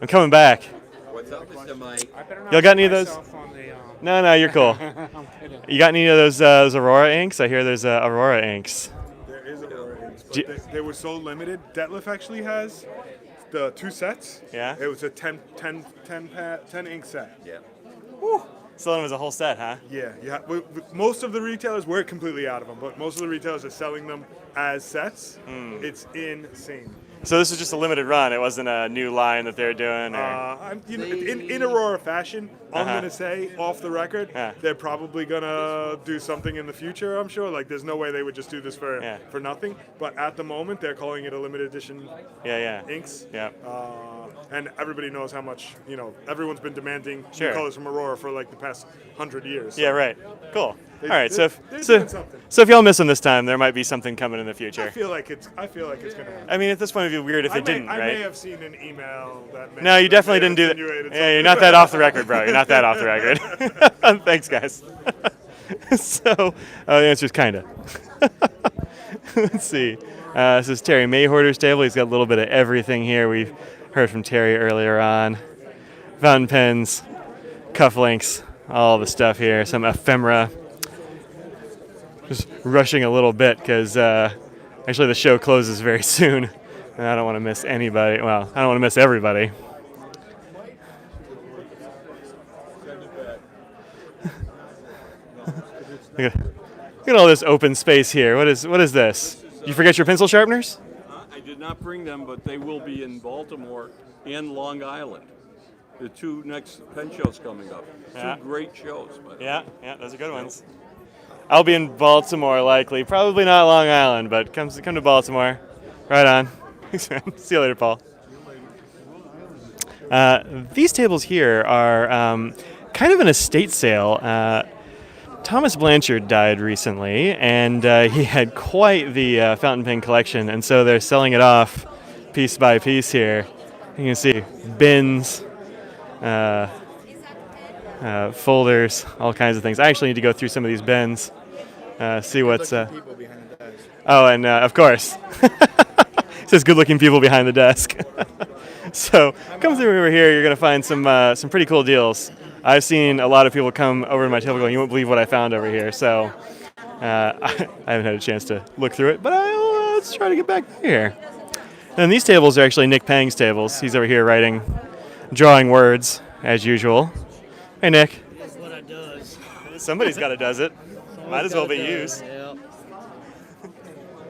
I'm coming back. What's up, Mr. Mike? Y'all got any of those? No, you're cool. You got any of those Aurora inks? I hear there's Aurora inks. There is Aurora inks, but they were so limited. Detlef actually has the 2 sets. Yeah? It was a 10 ink set. Yeah. Selling them as a whole set, huh? Yeah. Most of the retailers, we're completely out of them, but most of the retailers are selling them as sets. It's insane. So this was just a limited run. It wasn't a new line that they're doing. Or... In Aurora fashion, I'm Uh-huh. gonna say off the record, they're probably gonna do something in the future. I'm sure. Like, there's no way they would just do this for nothing. But at the moment, they're calling it a limited edition. Inks. Yeah. And everybody knows how much everyone's been demanding Sure. new colors from Aurora for like the past 100 years. Yeah, right. Cool. They- All right. they're So doing something. if y'all miss them this time, there might be something coming in the future. I feel like it's gonna happen. I mean, at this point, it'd be weird if it didn't, I right? may have seen an email that. No, you definitely didn't do that. Yeah, you're not that off the record, bro. You're not that off the record. Thanks, guys. So, the answer is kind of. Let's see. This is Terry Mayhorder's table. He's got a little bit of everything here. We've heard from Terry earlier on. fountain pens, cufflinks, all the stuff here. Some ephemera. Just rushing a little bit because actually the show closes very soon, and I don't want to miss anybody. Well, I don't want to miss everybody. Look at all this open space here. What is this? You forget your pencil sharpeners? I did not bring them, but they will be in Baltimore and Long Island. The two next pen shows coming up. Yeah. Two great shows. By the way. Yeah, those are good ones. I'll be in Baltimore likely. Probably not Long Island, but come to Baltimore. Right on. See you later, Paul. These tables here are kind of an estate sale. Thomas Blanchard died recently, and he had quite the fountain pen collection, and so they're selling it off piece by piece here. You can see bins, folders, all kinds of things. I actually need to go through some of these bins, see what's... Oh, and of course, it says good-looking people behind the desk. So come through over here, you're going to find some pretty cool deals. I've seen a lot of people come over to my table going, you won't believe what I found over here. So I haven't had a chance to look through it, but let's try to get back here. And these tables are actually Nick Pang's tables. He's over here drawing words, as usual. Hey, Nick. That's what I does. Somebody's got to does it. Might as well be you. Yeah.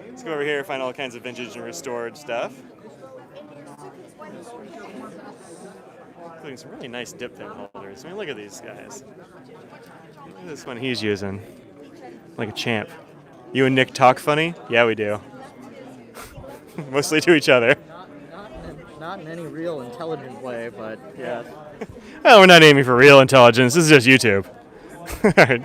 Let's go over here and find all kinds of vintage and restored stuff. Including some really nice dip pen holders. I mean, look at these guys. Look at this one he's using. Like a champ. You and Nick talk funny? Yeah, we do. Mostly to each other. Not in any real intelligent way, but yeah. Well, we're not aiming for real intelligence. This is just YouTube. All right.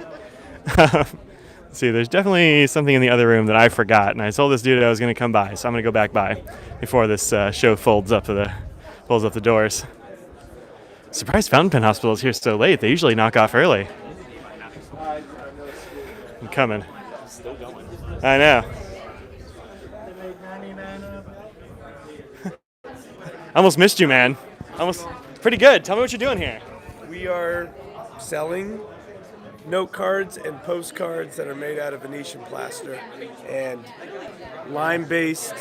Let's see, there's definitely something in the other room that I forgot, and I told this dude I was going to come by, so I'm going to go back by before this show folds up the doors. Surprised Fountain Pen Hospital is here so late. They usually knock off early. I'm coming. Still going. I know. Almost missed you, man. Pretty good. Tell me what you're doing here. We are selling note cards and postcards that are made out of Venetian plaster and lime-based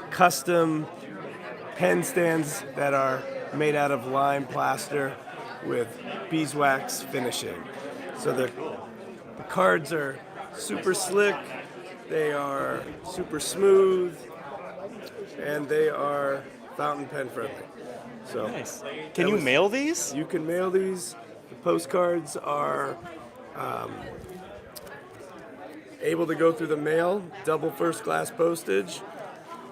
custom pen stands that are made out of lime plaster with beeswax finishing. So the cards are super slick, they are super smooth, and they are fountain pen friendly. So nice. Can you mail these? You can mail these. The postcards are able to go through the mail, double first class postage.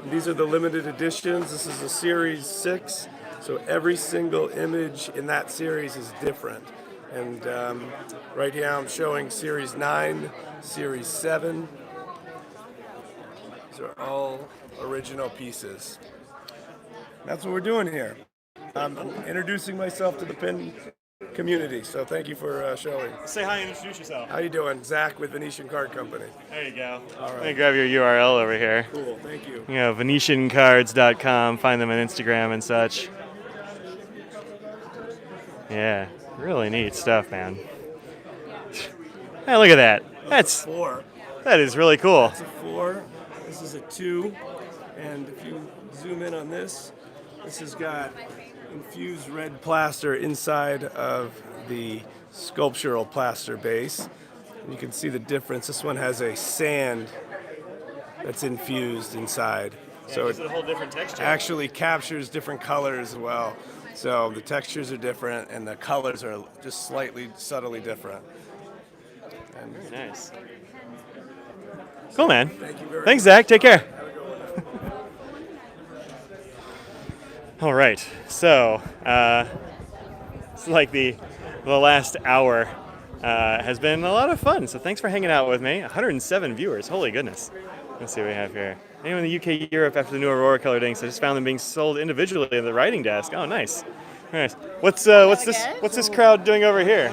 And these are the limited editions. This is a series 6. So every single image in that series is different. And right here I'm showing series 9, series 7. These are all original pieces. That's what we're doing here. I'm introducing myself to the pen community, so thank you for showing. Say hi and introduce yourself. How you doing? Zach with Venetian Card Company. There you go. All Let me right. grab your URL over here. Cool, thank you. VenetianCards.com. Find them on Instagram and such. Yeah, really neat stuff, man. Hey, look at that. That's a 4. That is really cool. That's a 4. This is a 2. And if you zoom in on this, this has got infused red plaster inside of the sculptural plaster base. And you can see the difference. This one has a sand that's infused inside. So gives it a whole different texture. Actually captures different colors as well. So the textures are different and the colors are just slightly, subtly different. And very nice. Cool, man. Thank you very Thanks, much. Zach. Take care. All right. So it's like the last hour has been a lot of fun. So thanks for hanging out with me. 107 viewers. Holy goodness. Let's see what we have here. Anyone in the UK, Europe after the new Aurora color inks? I just found them being sold individually at the writing desk. Oh, nice. Nice. What's this crowd doing over here?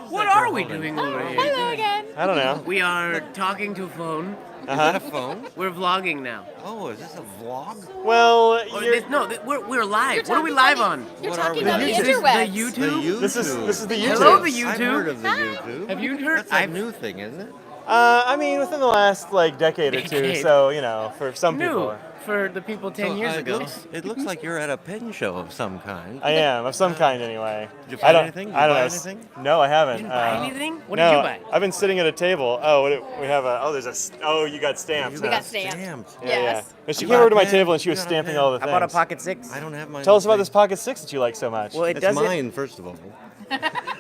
What are we doing over here? Hello again. I don't know. We are talking to phone. Uh-huh. phone? We're vlogging now. Oh, is this a vlog? Well, no, we're live. What are we live on? What are we? The The YouTube? This is the YouTube. Hello, the YouTube. I've heard of the YouTube. Have you heard? That's a new thing, isn't it? I mean, within the last decade or two. Decade. So for some New people. for the people 10 years ago. It looks like you're at a pen show of some kind. I am of some kind anyway. Did you find anything? Did you I don't buy know. anything? No, I haven't. You didn't buy anything? What no, did you buy? I've been sitting at a table. Oh, we have a. Oh, there's a. Oh, you got stamps. We huh? got stamps. Yeah, Yes. yeah. And she You came got over a to my pen? table and she You was got a stamping pen? all the I things. bought a Pocket 6. I don't have mine. Tell us about this Pocket 6 that you like so much. Well, it It's doesn't. mine, first of all.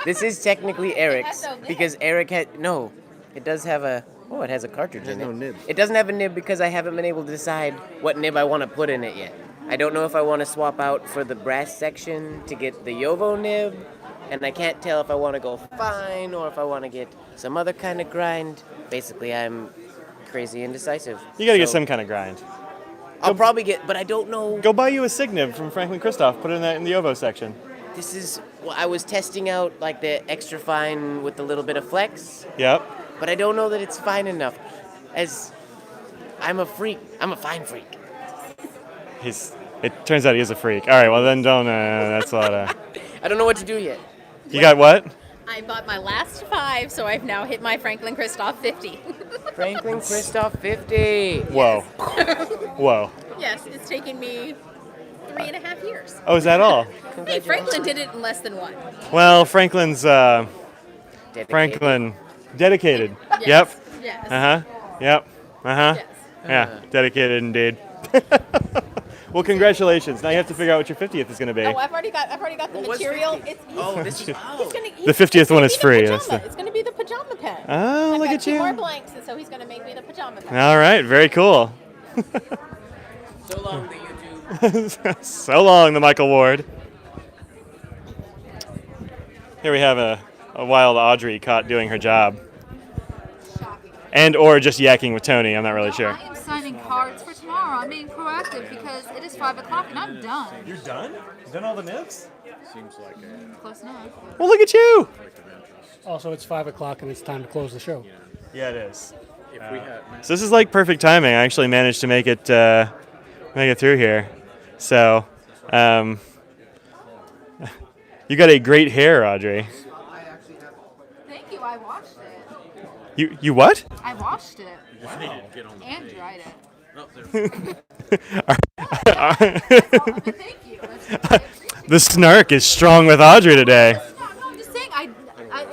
This is technically Eric's no nib. because Eric had no. It does have a. Oh, it has a cartridge It has in it. no nib. It doesn't have a nib because I haven't been able to decide what nib I want to put in it yet. I don't know if I want to swap out for the brass section to get the Yovo nib, and I can't tell if I want to go fine or if I want to get some other kind of grind. Basically, I'm crazy indecisive. You gotta get So, some kind of grind. I'll probably get, but I don't know. Go buy you a Sig nib from Franklin Christoph. Put it in the Ovo section. This is. Well, I was testing out like the extra fine with a little bit of flex. Yep. But I don't know that it's fine enough. As I'm a freak. I'm a fine freak. It turns out he is a freak. All right, well then don't. That's a lot of. I don't know what to do yet. You got what? I bought my last 5, so I've now hit my Franklin Christoph 50. Franklin Christoph 50. Whoa. Whoa. Yes, it's taken me 3.5 years. Oh, is that all? Hey, Franklin did it in less than 1. Well, Franklin's dedicated. Yes. Yep. Yes. Yep. Yes. Yeah. Dedicated indeed. Well, congratulations. Now you have to figure out what your 50th is going to be. Oh, I've already got the material. This is. The 50th one is free. That's It's going to be the pajama pen. Oh, I've look got at 2 you. more blanks, and so he's going to make me the pajama pen. All right. Very cool. So long, the YouTube. So long, the Michael Ward. Here we have a wild Audrey caught doing her job. And or just yakking with Tony. I'm not really sure. I am signing cards for tomorrow. I'm being proactive because it is 5 o'clock and I'm done. You're done? You done all the nibs? Seems like a... Close enough. Well, look at you. Also, it's 5 o'clock and it's time to close the show. Yeah, it is. So this is like perfect timing. I actually managed to make it through here. So, you got a great hair, Audrey. Thank you. I washed it. You what? I washed it. And dried it. Thank you. The snark is strong with Audrey today. No, I'm just saying.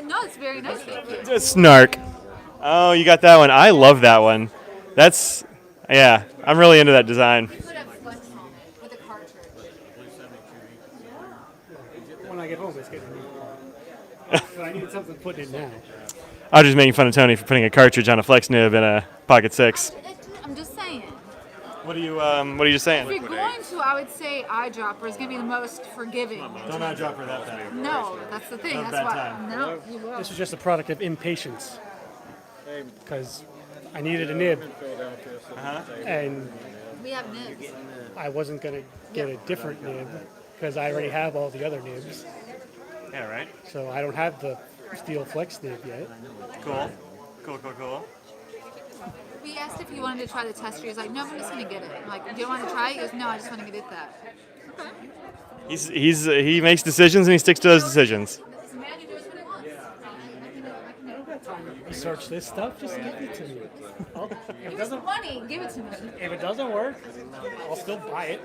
No, it's very nice. Thank you. The snark. Oh, you got that one. I love that one. Yeah, I'm really into that design. Put a flex on it with a cartridge. When I get home, it's getting but I need something put in now. Audrey's making fun of Tony for putting a cartridge on a flex nib in a Pocket 6. I'm just saying. What are you just saying? If you're going to, I would say eyedropper is going to be the most forgiving. Don't eyedropper that time. No, that's the thing. Not a That's bad why. time. No, you will. This is just a product of impatience. Because I needed a nib. And We have nibs. I wasn't going to get a different nib because I already have all the other nibs. Yeah, right. So I don't have the steel flex nib yet. Cool. We asked if you wanted to try the tester. He was like, no, I'm just going to get it. I'm like, do you want to try it? He goes, no, I just want to get that. Okay. He makes decisions and he sticks to those decisions. This man who does what he wants. Research this stuff, just give it to me. Give me some money. Give it to me. If it doesn't work, I'll still buy it.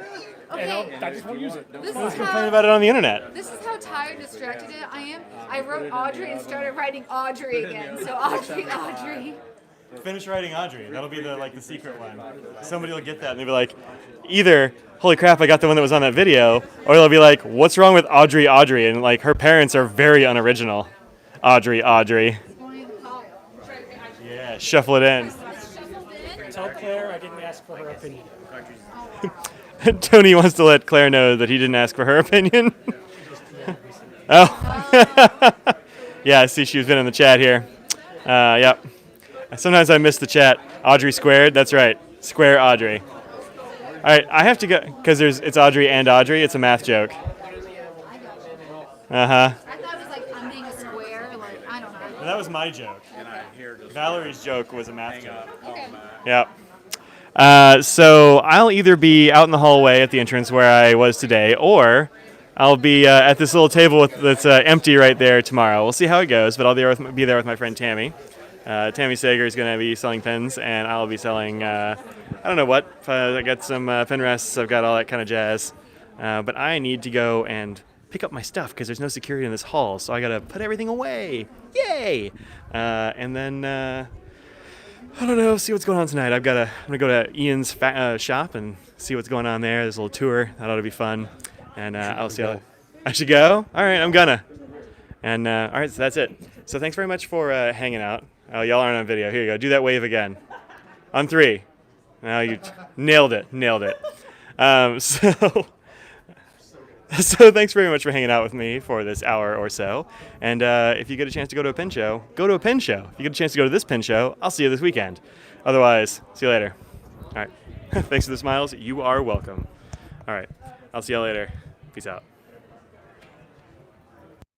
And I just won't use it. This Let's is complain about it on the internet. This is how tired and distracted I am. I wrote Audrey and started writing Audrey again. So Audrey. Finish writing Audrey. That'll be the secret one. Somebody will get that and they'll be like, either, holy crap, I got the one that was on that video, or they'll be like, what's wrong with Audrey? And like her parents are very unoriginal. Audrey. Yeah, shuffle it in. Tell Claire I didn't ask for her opinion. Tony wants to let Claire know that he didn't ask for her opinion. Oh. Yeah, I see she's been in the chat here. Yep. Sometimes I miss the chat. Audrey squared. That's right. Square Audrey. All right, I have to go because it's Audrey and Audrey. It's a math joke. I thought it was like I'm being a square, like, I don't know. That was my joke. Valerie's joke was a math joke. Okay. Yeah. So I'll either be out in the hallway at the entrance where I was today, or I'll be at this little table that's empty right there tomorrow. We'll see how it goes, but I'll be there with my friend Tammy. Tammy Sager is going to be selling pens, and I'll be selling, I don't know what. I got some pen rests, I've got all that kind of jazz. But I need to go and pick up my stuff because there's no security in this hall, so I got to put everything away. Yay! And then, I don't know, see what's going on tonight. I'm going to go to Ian's shop and see what's going on there. There's a little tour. That ought to be fun. And I'll see how I should go? All right, I'm gonna. And all right, so that's it. So thanks very much for hanging out. Oh, y'all aren't on video. Here you go. Do that wave again. On 3. Now you nailed it. So thanks very much for hanging out with me for this hour or so. And if you get a chance to go to a pen show, go to a pen show. If you get a chance to go to this pen show, I'll see you this weekend. Otherwise, see you later. All right. Thanks for the smiles. You are welcome. All right. I'll see y'all later. Peace out.